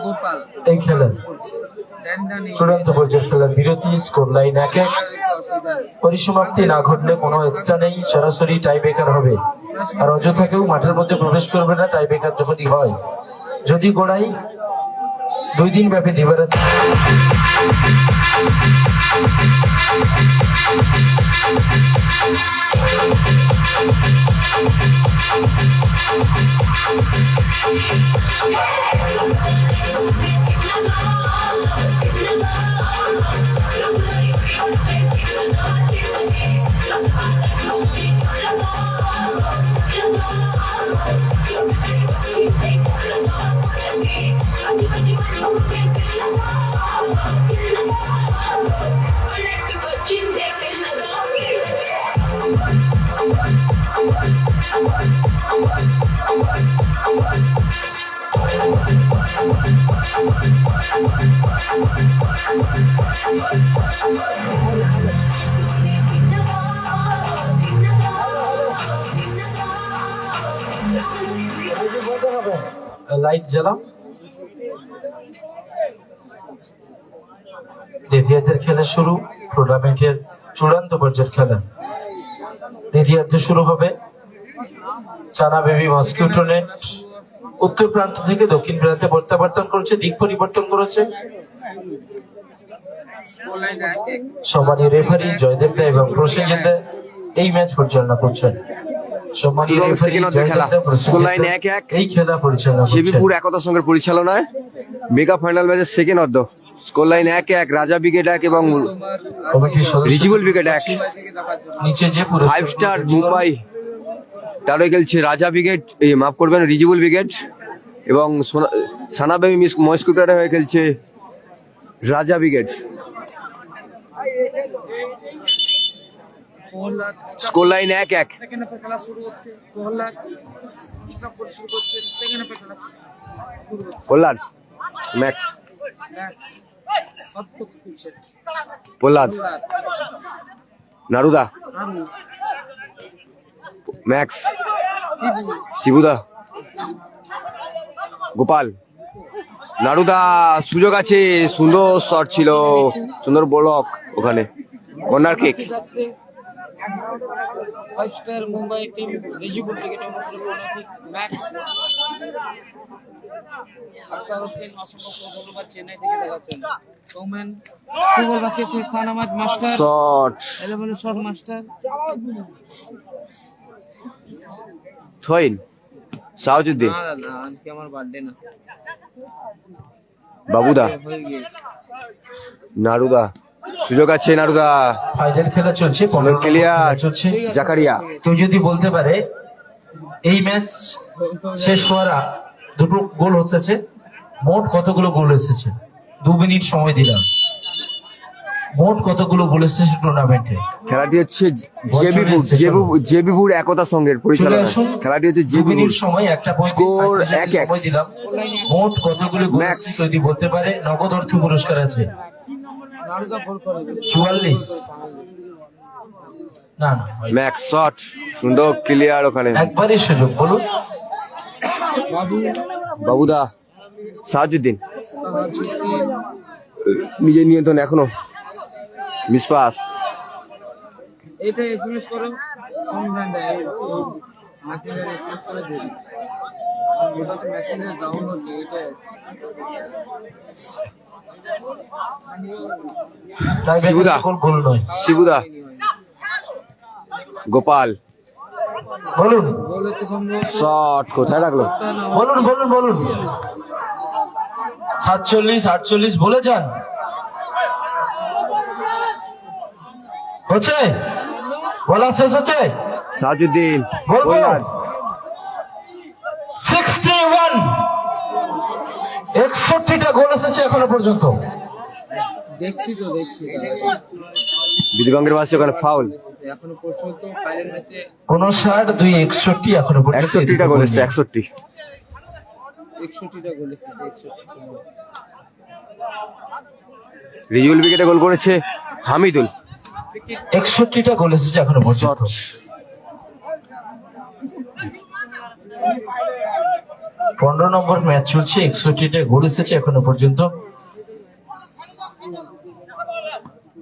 গোপাল এই খেলা ড্যান্ডানি চূড়ান্ত পর্যায়ের খেলার বিরতি। Score line 1-1। পরিসমাপ্তি না ঘটলে কোনো এক্সট্রা নেই, সরাসরি টাই ব্রেকার হবে। আর অযথা কেউ মাঠের মধ্যে প্রবেশ করবে না টাই ব্রেকার যখনই হয়। যদি গোড়াই 2 দিন ব্যাপী দিবারাত্রি লাইট জ্বালাও। দেদিয়াদের খেলা শুরু, টুর্নামেন্টের চূড়ান্ত পর্যায়ের খেলা। দেদিয়াতে শুরু হবে। চানা বেবি মস্কিটো নেট উত্তর প্রান্ত থেকে দক্ষিণ প্রান্তে প্রত্যাবর্তন করছে, দিক পরিবর্তন করেছে। Score line 1-1। সম্মানীয় রেফারি জয়দেব দা এবং প্রসেনজিৎ দা এই ম্যাচ পরিচালনা করছেন। সম্মানীয় রেফারি সেকেন্ড অর্ধের খেলা, জয়দেব দা, স্কোর লাইন প্রসেনজিৎ দা 1-1। এই খেলা পরিচালনা করছেন। জেবিপুর একতা সংঘের পরিচালনায় মেগা ফাইনাল ম্যাচের সেকেন্ড অর্ধ। Score line 1-1। রাজা ব্রিগেড 1 এবং কমিটির সদস্য রিজিবল ব্রিগেড 1। থেকে দেখার জন্য নিচে যে পুরো 5 স্টার মুম্বাই তারও খেলছে রাজা ব্রিগেড, মাফ করবেন রিজিবল ব্রিগেড, এবং সানা বেবি মস্কিটোর হয়ে খেলছে রাজা brigade. Prahlad score line 1-1। Second হাফে খেলা শুরু হচ্ছে। প্রহ্লাদ পিকআপ করে শুরু করছে। সেকেন্ড হাফে খেলা শুরু হচ্ছে। প্রহ্লাদ ম্যাক্স, সত্য করছে প্রহ্লাদ প্রহ্লাদ নারুদা আমি ম্যাক্স, শিবু শিবুদা, গোপাল, নারুদা। সুযোগ আছে, সুন্দর শট ছিল, সুন্দর ব্লক ওখানে। Corner kick. 5 star Mumbai team Rijibul ক্রিকেটের মধ্যে ম্যাক্স আক্তার হোসেন অসংখ্য ধন্যবাদ চেন্নাই থেকে দেখার জন্য। সৌমেন ফুটবল বাঁচিয়েছে Sanamaj master shot 11 shot master থইন সাউজুদ্দিন, না দাদা আজকে আমার বার্থডে না বাবুদা, হয়ে গিয়েছে। নারুদা। সুযোগ আছে নারুদা, ফাইনাল খেলা চলছে, সুন্দর ক্লিয়ার। চলছে। জাকারিয়া কেউ যদি বলতে পারে এই ম্যাচ শেষ হওয়ার দুটো গোল হচ্ছে, মোট কতগুলো গোল এসেছে? 2 মিনিট সময় দিলাম। মোট কতগুলো গোল এসেছে টুর্নামেন্টে? খেলাটি হচ্ছে জেবিপুর একতা সংঘের পরিচালনা। খেলাটি হচ্ছে 2 জেবিপুর। মিনিট সময়, একটা স্কোর 1-1। সময় দিলাম। মোট কতগুলো গোল ম্যাক্স। এসেছে যদি বলতে পারে, নগদ অর্থ পুরস্কার আছে। নারুদা গোল করে 44। না না, ম্যাক্স শট, সুন্দর ক্লিয়ার ওখানে। একবারই সুযোগ, বলুন। বাবু বাবুদা, সাহাজুদ্দিন সাহায্যকে নিজের নিয়ন্ত্রণ এখনো। মিসপাস এটা এসএমএস করো সংবিধান দেয় মেসেঞ্জার স্মার্ট করে দিয়ে দিচ্ছে। ওটা তো মেসেঞ্জার ডাউনলোড নেই, এটা শিবুদা। গোল নয়। শিবুদা গোপাল বলুন গোল হচ্ছে সম্ভবত শট কোথায় রাখলো? বলুন বলুন বলুন 47 48 বলে যান। হচ্ছে বলা শেষ হচ্ছে। সাজুদ্দিন বলবো গোললাদ 61 61টা গোল এসেছে এখনো পর্যন্ত। দেখছি বিধিবঙ্গের বাসী ওখানে ফাউল। এখনো পর্যন্ত ফাইনাল ম্যাচে 59 2 61 এখনো পর্যন্ত 61টা গোল এসছে 61। 61টা গোল এসেছে 61। রিজুয়াল উইকেটে গোল করেছে হামিদুল। 61টা গোল এসেছে এখনো পর্যন্ত। শট 15 নম্বর ম্যাচ চলছে, 61টা গোল এসেছে এখনো পর্যন্ত।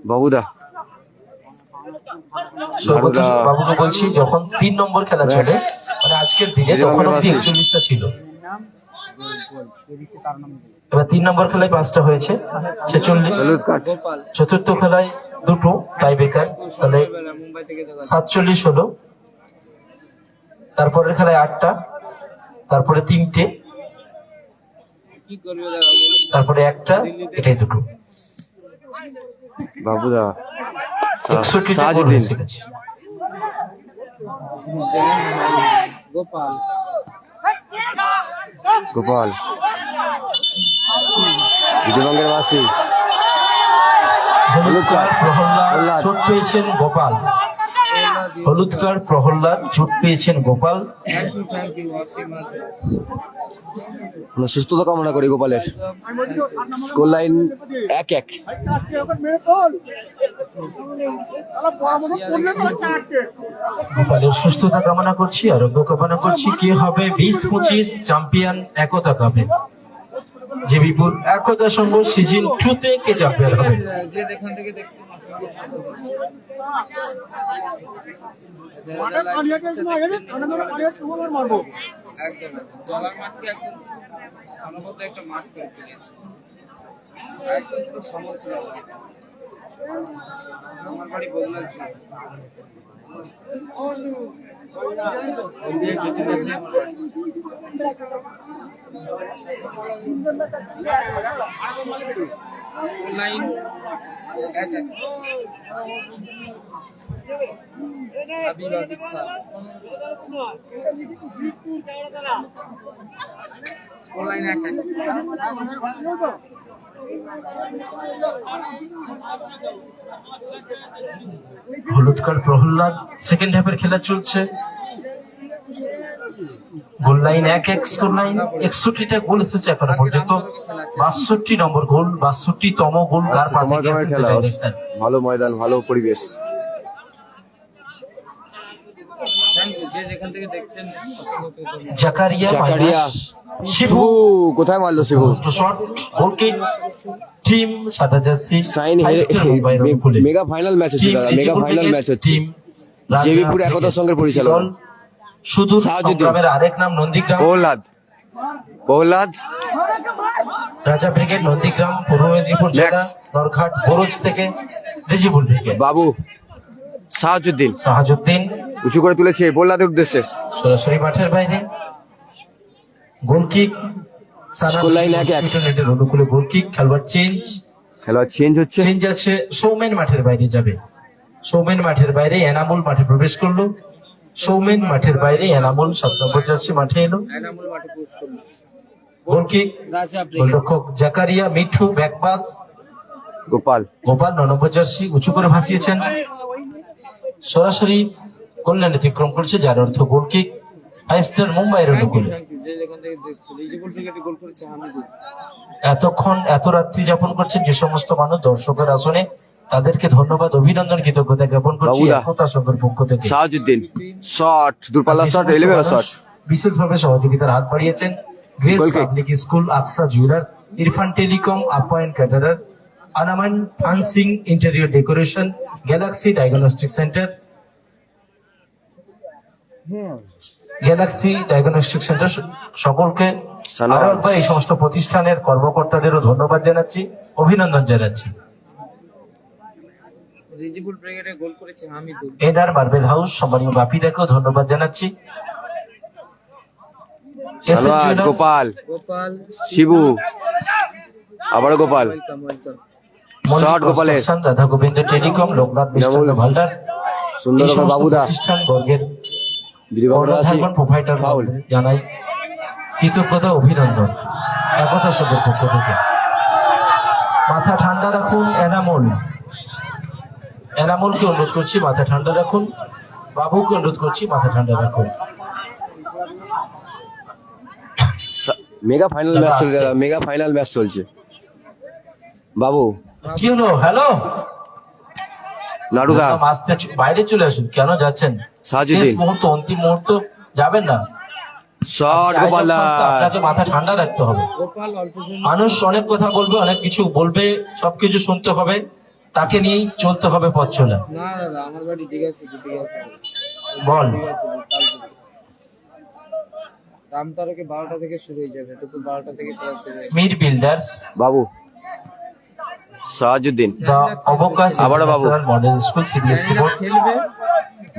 বাবুদা সৌগত বাবুদা। বাবুকে বলছি যখন 3 নম্বর খেলা চলে মানে আজকের দিনে তখন অব্দি 41টা ছিল। এবার 3 নম্বর খেলায় 5টা হয়েছে 46। হলুদ কার্ড। গোপাল চতুর্থ খেলায় 2টো টাই ব্রেকার, তাহলে সকালবেলা মুম্বাই থেকে দেখা 47 হলো। তারপরের খেলায় 8টা, তারপরে 3টে, কি করবে দেখা বলুন। তারপরে 1টা, এটাই 2টো। বাবুদা 61টা গোল সাজুদ্দিন এসে গেছে। গোপাল গোপাল বিধিবঙ্গের বাসী হলুদ কার্ড প্রহ্লাদ প্রহ্লাদ। চোট পেয়েছেন গোপাল। হলুদ কার্ড প্রহ্লাদ চোট পেয়েছেন গোপাল। থ্যাংক ইউ অসীম আছে। আমরা সুস্থতা কামনা করি গোপালের। Score line 1-1। গোপালের সুস্থতা কামনা করছি, আরোগ্য কামনা করছি। কে হবে 20-25 চ্যাম্পিয়ন একতা কাপে? জেবিপুর একতা সংঘ সিজন 2 তে কে চ্যাম্পিয়ন হবে? যে যেখান থেকে দেখছেন অসংখ্য ধন্যবাদ। একদম জলার মাঠকে একদম অনবদ্য একটা মাঠ করে তুলেছে, একদম পুরো সমুদ্র। আমার বাড়ি বদলাল ছিল লাইন লাইন এক হলুদ কার্ড প্রহ্লাদ। সেকেন্ড হাফের খেলা চলছে। Goal line 1-1 score line. 61টা গোল এসেছে এখনো পর্যন্ত। 62 নম্বর গোল, 62তম গোল কার আচ্ছা, তোমার পাতে কেমন এসেছে খেলা? ডাইরেক্টর। ভালো ময়দান, ভালো পরিবেশ। যে যেখান থেকে দেখছেন অসংখ্য ধন্যবাদ। জাকারিয়া জাকারিয়া মাইনাস শিবু। শিবু কোথায় মারলো? Shibu shot goal kick. Team সাদা জার্সি সাইন মেগা ফাইনাল ম্যাচ হচ্ছে দাদা, মেগা ফাইনাল ম্যাচ হচ্ছে। জেবিপুর একতা সংঘের পরিচালনা। শুধু সাহাজুদ্দিন। সংগ্রামের আরেক নাম নন্দীগ্রাম। প্রহ্লাদ প্রহ্লাদ রাজা ব্রিগেড নন্দীগ্রাম, পূর্ব মেদিনীপুর জেলা, নরঘাট বরুজ থেকে রিজিবুল ব্রিগেড। বাবু সাহাজুদ্দিন সাহাজুদ্দিন উঁচু করে তুলেছে প্রহ্লাদের উদ্দেশ্যে। সরাসরি মাঠের বাইরে গোল কিক। Score line 1-1 নেটের অনুকূলে গোল কিক। খেলোয়াড় চেঞ্জ খেলোয়াড় চেঞ্জ হচ্ছে। চেঞ্জ আছে। সৌমেন মাঠের বাইরে যাবে। সৌমেন মাঠের বাইরে, এনামুল মাঠে প্রবেশ করলো। সৌমেন মাঠের বাইরে, এনামুল 7 নম্বর জার্সি মাঠে এলো। এনামুল মাঠে পোস্ট করলো। গোল কিক। রাজা ব্রিগেড গোলরক্ষক জাকারিয়া, মিঠু ব্যাকপাস। গোপাল গোপাল 9 নম্বর জার্সি উঁচু করে ভাসিয়েছেন। সরাসরি কল্যাণ অতিক্রম করছে, যার অর্থ গোল কিক। 5 স্টার মুম্বাইয়ের অনুকূলে। থ্যাংক ইউ যে যেখান থেকে দেখছেন। রিজিবুল ব্রিগেডে গোল করেছে হামিদুল। এতক্ষণ এত রাত্রি যাপন করছেন যে সমস্ত মানুষ দর্শকের আসনে, তাদেরকে ধন্যবাদ, অভিনন্দন, কৃতজ্ঞতা জ্ঞাপন করছি বাবুদা। একতা সংঘের পক্ষ থেকে। সাহাজুদ্দিন শট দূরপাল্লা যে শট সমস্ত এলিভেন মানুষ শট। বিশেষভাবে সহযোগিতার হাত বাড়িয়েছেন। গ্রেস goal kick. Public school, Aksa jewellers, Irfan telecom, আপায়ন ক্যাটারার, আনামান ফান্সিং, interior decoration, galaxy diagnostic centre, galaxy diagnostic centre সকলকে সানাজ। আরো একবার এই সমস্ত প্রতিষ্ঠানের কর্মকর্তাদেরও ধন্যবাদ জানাচ্ছি, অভিনন্দন জানাচ্ছি। রিজিবুল ব্রিগেডে গোল করেছে হামিদুল। এডার মার্বেল হাউস সম্মানীয় বাপিদাকেও ধন্যবাদ জানাচ্ছি। সানোয়াজ, গোপাল, গোপাল, শিবু, আবারও গোপাল, ওয়েলকাম ওয়েলকাম। শট গোপালের, রাধা গোবিন্দ টেলিকম, লোকনাথ মিষ্টান্ন জামুল, ভান্ডার, সুন্দর এই সমস্ত বাবুদা, প্রতিষ্ঠান বর্গের দিলীপরাশি, প্রোভাইডার ফাউল, জানাই কৃতজ্ঞতা, অভিনন্দন একতা সবের পক্ষ থেকে। মাথা ঠান্ডা রাখুন এনামুল, এনামুলকে অনুরোধ করছি মাথা ঠান্ডা রাখুন, বাবুকে অনুরোধ করছি মাথা ঠান্ডা রাখুন। মেগা ফাইনাল ম্যাচ চলছে, মেগা ফাইনাল ম্যাচ চলছে। বাবু, কি হলো? হ্যালো, নাড়ুদা, আসতে বাইরে চলে আসুন, কেন যাচ্ছেন? সাজিদিন, শেষ মুহূর্ত, অন্তিম মুহূর্ত, যাবেন না। শট গোপাল দাস, আপনাকে মাথা ঠান্ডা রাখতে হবে। গোপাল অল্প জন্য মানুষ অনেক কথা বলবে, অনেক কিছু বলবে, সবকিছু শুনতে হবে, তাকে নিয়েই চলতে হবে পথ চলা। না দাদা আমার বাড়ি ঠিক আছে ঠিক আছে বল। ঠিক আছে কাল রামতারকে 12টা থেকে শুরু হয়ে যাবে, দুপুর 12টা থেকে খেলা শুরু হয়ে যাবে। মিড বিল্ডার্স বাবু, সাজুদ্দিন, দ্য অবকাশ আবারও বাবু। মডেল স্কুল সিবিএসসি যারা বোর্ড খেলবে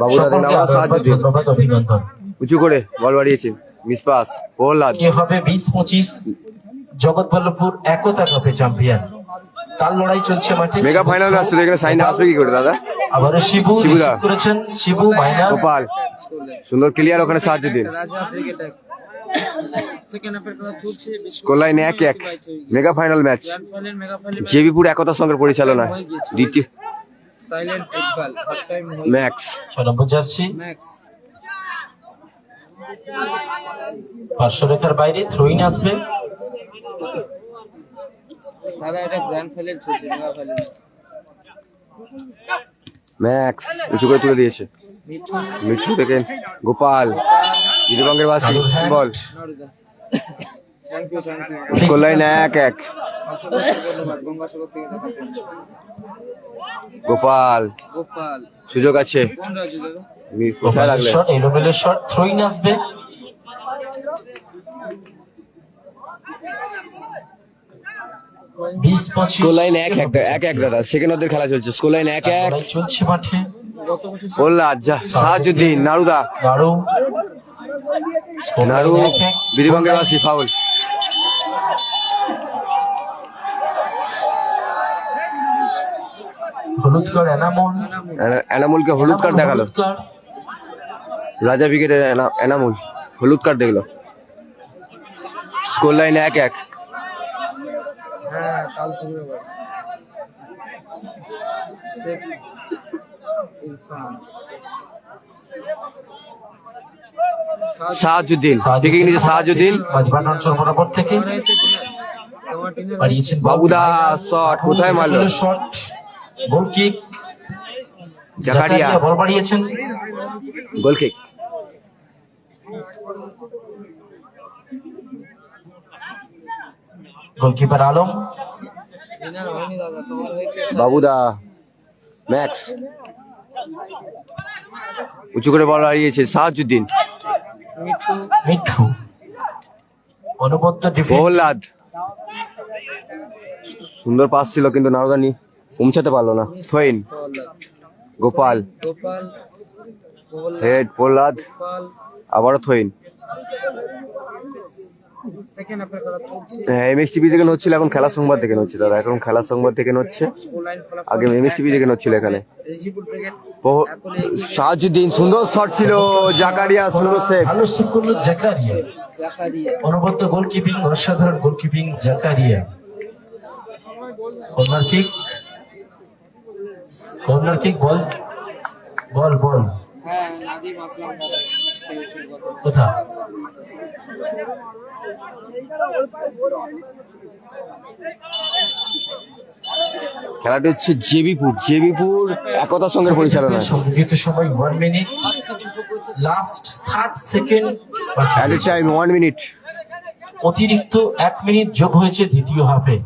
বাবু দাদা নাম সাজুদ্দিন, ধন্যবাদ, অভিনন্দন। উঁচু করে বল বাড়িয়েছে, মিস পাস, প্রহ্লাদ, কে হবে 20-25 জগৎবল্লভপুর একতা কাপে চ্যাম্পিয়ন? তার লড়াই চলছে মাঠে। মেগা ফাইনাল ম্যাচ চলছে, এখানে সাইন আসবে কি করে দাদা? আবারও শিবু শিবুদা। receive করেছেন, শিবু মাইনাস। গোপাল, সুন্দর ক্লিয়ার, ওখানে সাজুদ্দিন, রাজা ব্রিগেড সেকেন্ড হাফের খেলা চলছে। Score line 1-1, mega final match, grand final mega final Jebipur একতার সঙ্গে পরিচালনা, দ্বিতীয় সাইলেন্ট Iqbal half time Max, 6 number jersey Max পার্শ্বরেখার বাইরে থ্রোইন আসবে। দাদা এটা গ্র্যান্ড ফাইনাল চলছে মেগা ফাইনাল। ম্যাক্স উঁচু করে তুলে দিয়েছে, মিঠুন মিঠু দেখেন, গোপাল, দিলীপঙ্গের বাসি, বল, নরদা থ্যাংক ইউ স্কোর লাইন 1-1, ধন্যবাদ গঙ্গাসাগর থেকে দেখা যাচ্ছে। গোপাল, গোপাল সুযোগ আছে, কোন রাজু দাদা কোথায় রাখলে? শট, এলোমেলো শট, থ্রোইন আসবে। কয়েন 20-25 স্কোর লাইন 1-1 দাদা, সেকেন্ড অর্ধের খেলা চলছে, স্কোর লাইন 1-1, লড়াই চলছে মাঠে। গত বছর প্রহ্লাদ, সাহাজুদ্দিন, নাড়ুদা, নাড়ু নাড়ু, দিলীপঙ্গের বাসি, ফাউল, হলুদ কার্ড এনামুল, এনামুলকে হলুদ কার্ড দেখালো, হলুদ কার্ড। রাজা ব্রিগেডের এনামুল হলুদ কার্ড দেখলো। স্কোর লাইন 1-1, হ্যাঁ কাল শুরু হবে শেখ ইরফান সাহাজুদ্দিন, পিকিং নিচে সাহাজুদ্দিন, মাঝবান অঞ্চল বরাবর থেকে বাড়িয়েছেন বাবুদা, শট কোথায় মারলো? শট, গোল কিক, জাকারিয়া, বল বাড়িয়েছেন। গোল কিক, গোলকিপার আলম, ডিনার হয়নি দাদা তোমার হয়েছে বাবুদা, ম্যাক্স উঁচু করে বল হারিয়েছে, সাহাজুদ্দিন, মিঠু মিঠু, অনবদ্য ডিফেন্স, প্রহ্লাদ, সুন্দর পাস ছিল কিন্তু নারদানি পৌঁছাতে পারলো না, থইন, গোপাল, গোপাল হেড, প্রহ্লাদ, গোপাল আবারও থইন। সেকেন্ড হাফের খেলা চলছে। এমএস টিভি থেকে নচ্ছিল, এখন খেলা সংবাদ থেকে নচ্ছে দাদা, এখন খেলা সংবাদ থেকে নচ্ছে, স্কোর লাইন ফলাফল আগে এমএস টিভি থেকে নচ্ছিল এখানে। রিজিবুল ব্রিগেড সাহাজুদ্দিন, সুন্দর শট ছিল, জাকারিয়া, সুন্দর সেভ, ভালো সেভ করলো জাকারিয়া, জাকারিয়া অনবদ্য গোলকিপিং, অসাধারণ গোলকিপিং Zakaria. Corner kick, corner kick, ball ball ball হ্যাঁ নাদিম আসলাম দাদা টেলিভিশন কথা কোথা? খেলাটি হচ্ছে জেবিপুর একতার সঙ্গে পরিচালনা, সংগৃহীত সময় 1 minute, last 60 second, added time 1 minute, অতিরিক্ত 1 মিনিট যোগ হয়েছে দ্বিতীয় হাফে,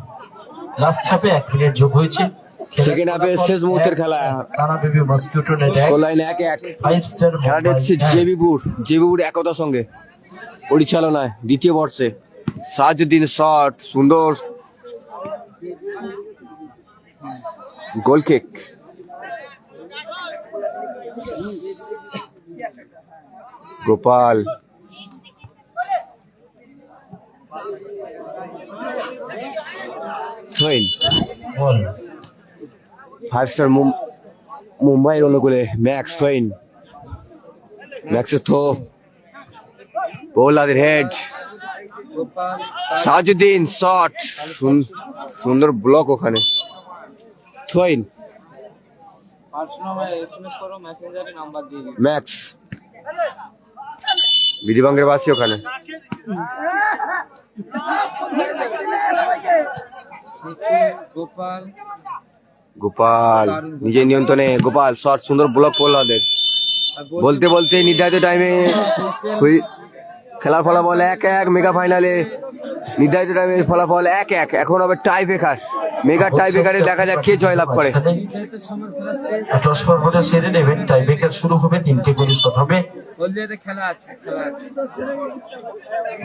লাস্ট হাফে 1 মিনিট যোগ হয়েছে। সেকেন্ড হাফে শেষ মুহূর্তের খেলা। Sana baby mosquito net score line 1-1। 5 star খেলাটি হচ্ছে জেবিপুর একতা সঙ্গে পরিচালনায় দ্বিতীয় বর্ষে। সাহাজুদ্দিন শট, সুন্দর গোল কিক। গোপাল থইন বল 5 স্টার মুম্বাইয়ের অনুকূলে ম্যাক্স থইন। ম্যাক্সের throw, বোলারের head, Gopal Sahajuddin shot, সুন্দর ব্লক ওখানে। থইন, পার্সোনাল এসএমএস করো, মেসেঞ্জারে নাম্বার দিয়ে দিই। ম্যাক্স বিধিবাঙ্গের বাসী ওখানে। গোপাল গোপাল নিজের নিয়ন্ত্রণে, গোপাল শট, সুন্দর ব্লক করলো ওদের। বলতে বলতে নির্ধারিত টাইমে খেলার ফলাফল 1-1। মেগা ফাইনালে নির্ধারিত টাইমে ফলাফল 1-1। এখন হবে টাই ব্রেকার। মেগা টাই ব্রেকারে দেখা যাক কে জয়লাভ করে। 10 পর্বটা সেরে নেবেন, টাই ব্রেকার শুরু হবে, 3টে করে শট হবে। হলদিয়াতে খেলা আছে।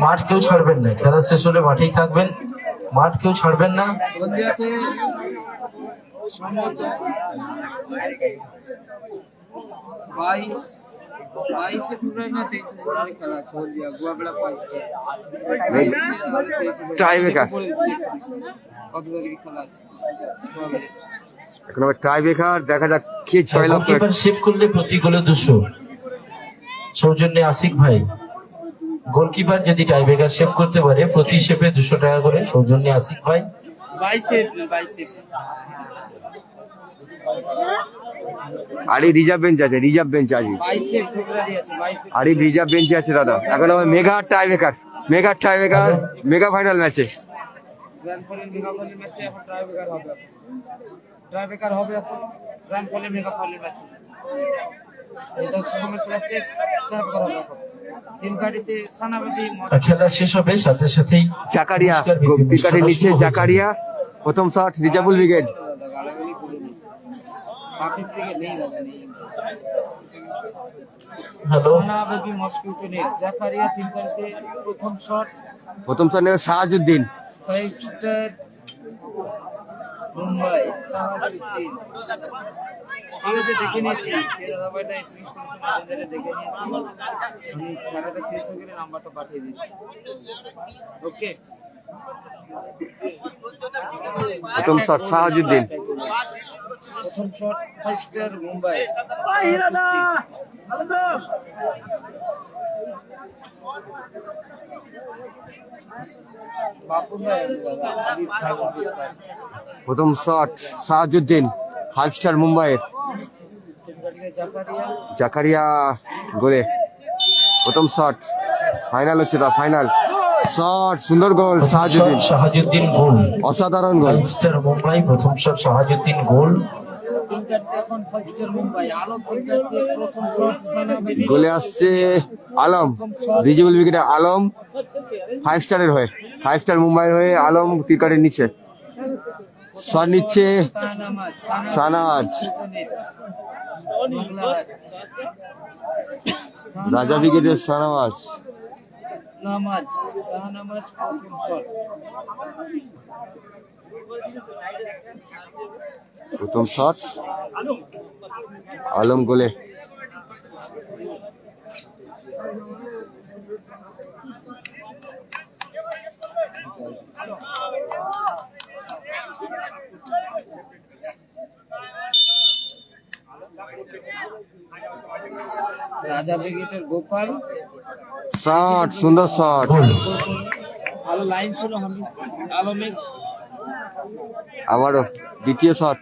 মাঠ কেউ ছাড়বেন না, খেলা শেষ হলে মাঠেই থাকবেন, মাঠ কেউ ছাড়বেন না। হলদিয়াতে সম্ভবত 22 ফেব্রুয়ারি না 23 ফেব্রুয়ারি খেলা আছে হলদিয়া গোয়াবেড়া 5 স্টার। Tie breaker. কত তারিখে খেলা আছে? এখন হবে টাই ব্রেকার, দেখা যাক কে জয়লাভ করে। গোলকিপার সেভ করলে প্রতি গোলে 200, সৌজন্যে আসিক ভাই। গোলকিপার যদি টাই ব্রেকার সেভ করতে পারে প্রতি সেভে 200 টাকা করে, সৌজন্যে আসিক ভাই। 22 এপ্রিল। আরে রিজার্ভ বেঞ্চ আছে, রিজার্ভ বেঞ্চ আছে। 22 ফেব্রুয়ারি আছে। 22 আরে রিজার্ভ বেঞ্চে আছে দাদা। এখন হবে mega tie breaker, mega final ম্যাচে। গ্র্যান্ড ফাইনাল মেগা ফাইনাল ম্যাচে এখন ট্রাইব্রেকার হবে। এখন গ্র্যান্ড ফাইনাল মেগা ফাইনাল ম্যাচে এটা সময় ক্লাসে ট্রাইব্রেকার হবে এখন। তিন গাড়িতে সানাবাদি খেলা শেষ হবে সাথে সাথেই জাকারিয়া উইকেটের নিচে, জাকারিয়া প্রথম শট, রিজার্ভুল উইকেট। গালাগালি করে নি পাখির থেকে নেই নেই। হ্যালো সানাবাদি মস্কিউটো নেট জাকারিয়া তিন গাড়িতে প্রথম শট নেবে সাহাজুদ্দিন। 5 স্টার মুম্বাই সাহাজুদ্দিন। ঠিক আছে, দেখে নিয়েছি দাদাভাইটা স্ক্রিন মেসেঞ্জারে দেখে নিয়েছি। আমি খেলাটা শেষ হয়ে গেলে নাম্বারটা পাঠিয়ে দিচ্ছি। ওকে, প্রথম শট সাহাজুদ্দিন। প্রথম শট 5 স্টার মুম্বাই। বাপুন ভাই প্রথম শট সাহাজুদ্দিন, 5 স্টার মুম্বাইয়ের। জাকারিয়া গোলে প্রথম শট। ফাইনাল হচ্ছে তা, ফাইনাল শট, সুন্দর গোল শাহাজুদ্দিন গোল, অসাধারণ গোল। 5 স্টার মুম্বাই প্রথম শট শাহাজুদ্দিন গোল। এখন 5 স্টার মুম্বাই আলো প্রথম শট সানাবাদি। গোলে আসছে আলম, রিজেবল উইকেটে আলম 5 স্টারের হয়ে, 5 স্টার মুম্বাইয়ের হয়ে আলম ক্রিকেটের নিচে শট নিচ্ছে। সানাজ, রাজা উইকেটের সানাজ। শাহনামাজ প্রথম শট। প্রথম শট আলম গোলে। রাজা ব্রিগেডের গোপাল শট, সুন্দর শট। ভালো লাইন ছিল আলমের। আবারও দ্বিতীয় শট,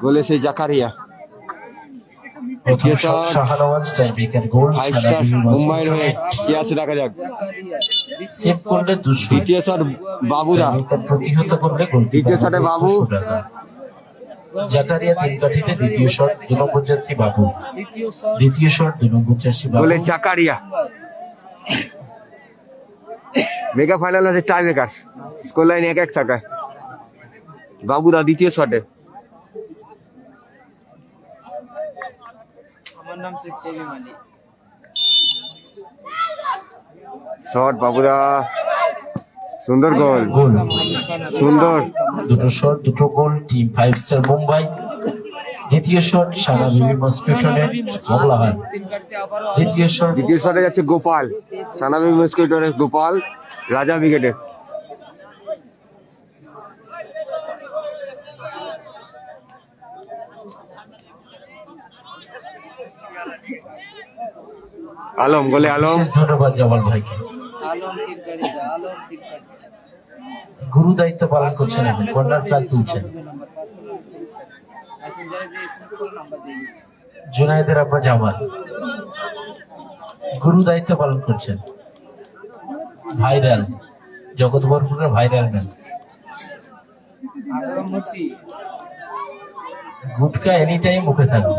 গোলে সেই জাকারিয়া। প্রথম শট শাহনওয়াজ, টাইব্রেকার গোল 5 স্টার মুম্বাইয়ের হয়ে কি আছে দেখা যাক। জাকারিয়া সেভ করলে 200, দ্বিতীয় শট বাবুরা, প্রতিহত করলে গোল। দ্বিতীয় শটে বাবু। জাকারিয়া 3 কাঠিতে দ্বিতীয় শট 249 বাবু, দ্বিতীয় শট 249 বাবু। গোলে জাকারিয়া। মেগা ফাইনাল আছে টাই ব্রেকার, স্কোর লাইন 1-1 থাকায়। বাবুরা দ্বিতীয় শটে আমার নাম শেখ সেলিম আলী। শট বাবুদা, সুন্দর গোল, গোল, সুন্দর। দুটো শট দুটো গোল, টিম 5 স্টার মুম্বাই। দ্বিতীয় শট সানা বিবি মস্কিটোনের মোগলাহাট। তিন কাটতে আবারও দ্বিতীয় শট দ্বিতীয় শটে যাচ্ছে গোপাল, সানাবি মস্কিটোরের গোপাল, রাজা ব্রিগেডের। আলম গোলে, আলম বিশেষ ধন্যবাদ জামাল ভাইকে। আলম তিন কাটতে, আলম তিন কাটতে। গুরু দায়িত্ব পালন করছেন, এখন কর্নার ফ্ল্যাগ তুলছেন। মেসেঞ্জারে যে এসএমএস নাম্বার দিয়ে দিচ্ছি। জুনায়েদের আব্বা জামাল গুরু দায়িত্ব পালন করছেন। ভাইরাল, জগৎবরপুরের viral man. Akram Musi, gutka any time মুখে থাকবে।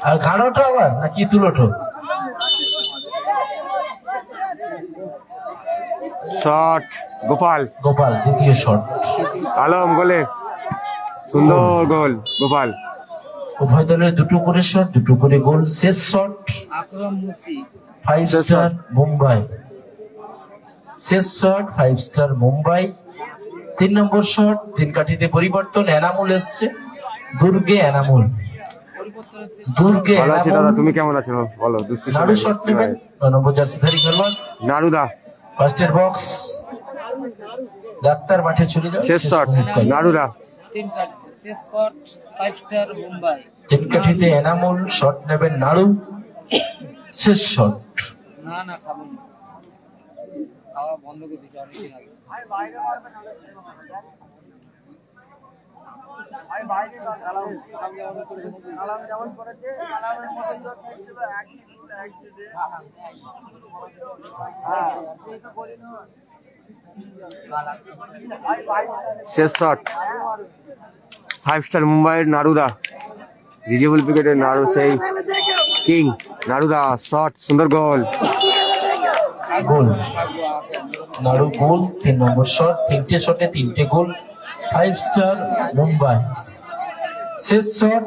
আর ঘাড়োটো আবার নাকি তুলোটো? শট গোপাল, গোপাল দ্বিতীয় শট। আলম গোলে, সুন্দর গোল গোপাল। উভয় দলের দুটো করে শট, দুটো করে গোল। শেষ শট আকরাম মুসি, 5 শেষ স্টার shot। মুম্বাই। শেষ শট 5 স্টার মুম্বাই। 3 নম্বর শট, তিন কাঠিতে পরিবর্তন, এনামুল এসছে। দুর্গে এনামুল, পরিবর্তন হচ্ছে দুর্গে ভালো আছি দাদা, এনামুল। তুমি কেমন আছো? বলো। দুষ্টু নাড়ু শট নেবেন 9 নম্বর জার্সিধারী খেলোয়াড়। নারুদা, ফার্স্টের বক্স, ডাক্তার মাঠে চলে যাও। শেষ শট নারুদা, তিন কাটতে। শেষ শট 5 স্টার মুম্বাই। তিন কাঠিতে এনামুল, শট নেবেন নাড়ু। শেষ শট না না, খাবো না, খাওয়া বন্ধ করে দিচ্ছে অনেকদিন আগে। শেষ শট 5 স্টার মুম্বাইয়ের নারুদা, রিজেবল ব্রিগেডের নারু, সেই কিং নারুদা। শট, সুন্দর গোল। গোল, নাড়ু গোল। 3 নম্বর শট, 3টে শটে 3টে গোল। 5 স্টার মুম্বাই। শেষ শট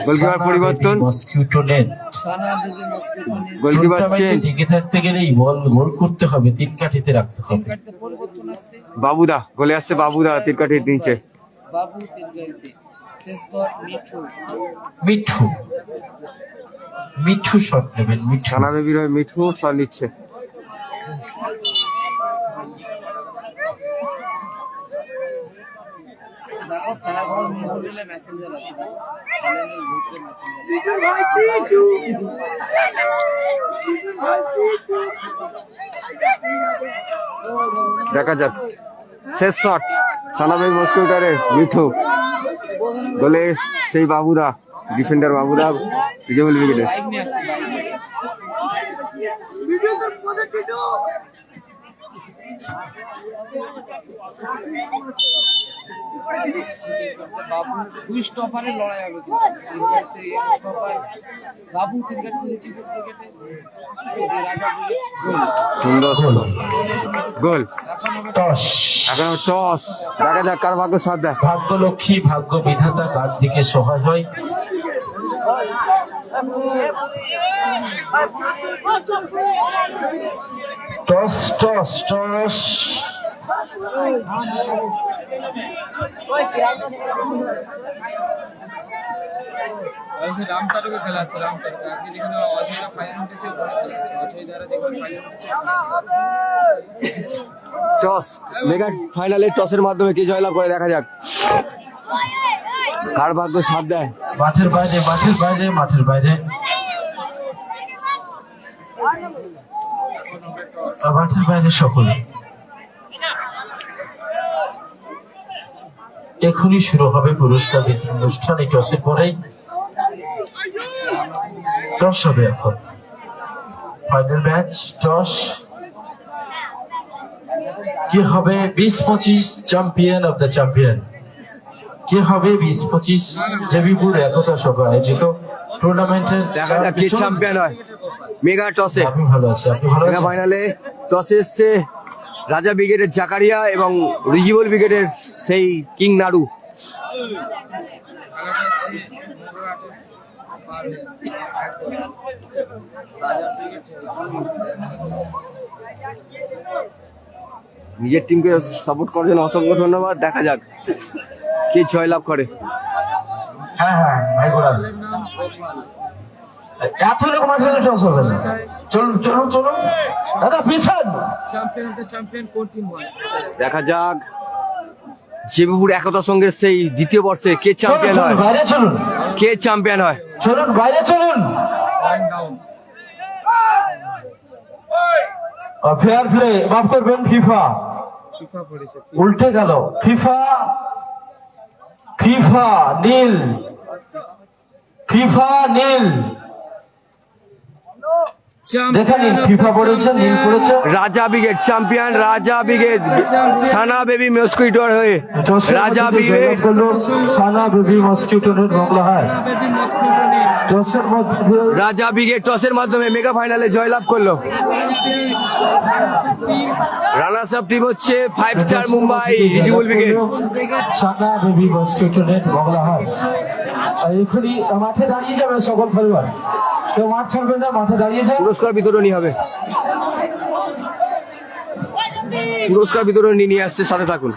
গোলকিপার পরিবর্তন, মস্কিটো নেট। সানা বিবি মস্কিটো নিয়ে গোলকিপার টুর্নামেন্টে চেঞ্জ। টিকে থাকতে গেলে এই বল গোল করতে হবে, তিন কাঠিতে রাখতে তিন হবে। কাটতে পরিবর্তন আসছে। বাবুদা গোলে আসছে, বাবুদা তিরকাঠির নিচে। বাবু তিন কাটতে। শেষ শট মিঠু, মিঠু, মিঠু শট নেবেন। মিঠু, সানা বেবির হয়ে মিঠু শট নিচ্ছে। দেখো খেলাঘর মোবাইলে মেসেঞ্জার আছে, দেখো চ্যানেলের ভিতরে মেসেঞ্জার। দেখা যাক। শেষ শট সানাবেগ মস্কিউটারে মিঠু গোলে, সেই বাবুদা, ডিফেন্ডার বাবুদা, রিজেবল ব্রিগেডে। বাইক নিয়ে আসছে, বাবু দুই স্টপারের লড়াই হবে কিন্তু। তিন কাটতে স্টপার বাবু, তিন কাটতে রিজেবল ব্রিগেডে রাজা ব্রিগেড। গোল সুন্দর গোল, গোল। এখন হবে টস। এখন টস, দেখা যাক কার ভাগ্য সাথ দেয়। ভাগ্যলক্ষ্মী, ভাগ্য বিধাতা কার দিকে সহায় হয়। Toss toss toss. রামতারকে খেলা আছে, রামতারকে আজকে যেখানে অজয়রা ফাইনাল উঠেছে, ওখানে খেলা আছে। অজয় দ্বারা দেখবেন ফাইনাল উঠেছে। টস, মেগা ফাইনালে টসের মাধ্যমে কে জয়লাভ করে দেখা যাক কার ভাগ্য সাথ দেয়। মাঠের বাইরে, মাঠের বাইরে, মাঠের বাইরে, মাঠের বাইরে সকলে। এখনই শুরু হবে পুরস্কার বিতরণ অনুষ্ঠান। এই টসের পরেই টস হবে। এখন ফাইনাল ম্যাচ, টস। কি হবে 20-25 চ্যাম্পিয়ন অফ দ্য চ্যাম্পিয়ন? কি হবে 20-25 দেবীপুর একতা সভা আয়োজিত টুর্নামেন্টের? দেখা যাক কে চ্যাম্পিয়ন হয় মেগা টসে। আমি ভালো আছি, আপনি ভালো মেগা আছেন? ফাইনালে টসে এসছে রাজা ব্রিগেডের জাকারিয়া এবং রিজিবল ব্রিগেডের সেই কিং নাড়ু। খেলাটা হচ্ছে মোগরাহাটের পার হয়ে আসছে একদম। রাজা ব্রিগেড নিজের টিমকে সাপোর্ট করার জন্য অসংখ্য ধন্যবাদ। দেখা যাক কে জয়লাভ করে। হ্যাঁ হ্যাঁ ভাই গোলাম দলের নাম গোপাল। এত লোক মাঠে টস হবে না। চলুন চলুন চলুন দাদা পিছন চ্যাম্পিয়ন অফ দ্য চ্যাম্পিয়ন কোন টিম হয়? দেখা যাক জেবিপুর একতার সঙ্গে সেই দ্বিতীয় বর্ষে কে চ্যাম্পিয়ন চলুন হয়, বাইরে চলুন কে চ্যাম্পিয়ন হয়। চলুন বাইরে চলুন ওয়ান ডাউন। ফেয়ার প্লে মাফ করবেন ফিফা ফিফা পড়েছে। উল্টে গেল ফিফা ফিফা নীল ফিফা নীল দেখে নিন ফিফা পড়েছে নীল পড়েছে রাজা ব্রিগেড চ্যাম্পিয়ন, রাজা ব্রিগেড সানা বেবি মস্কুইটোর হয়ে রাজা ব্রিগেড সানা বেবি মস্কিউটো নেট বাংলা হয় টসের মধ্যে রাজা ব্রিগেড টসের মাধ্যমে মেগা ফাইনালে জয়লাভ করলো। রানার্স আপ টিম হচ্ছে 5 স্টার মুম্বাই রিজিবুল ব্রিগেড। সানা বেবি মস্কিউটো নেট বাংলা হয়। আর এখনই মাঠে দাঁড়িয়ে যাবে সকল পরিবার, কেউ মাঠ ছাড়বে না, মাঠে দাঁড়িয়ে যাবে। পুরস্কার বিতরণী হবে, পুরস্কার বিতরণী নিয়ে আসছে, সাথে থাকুন।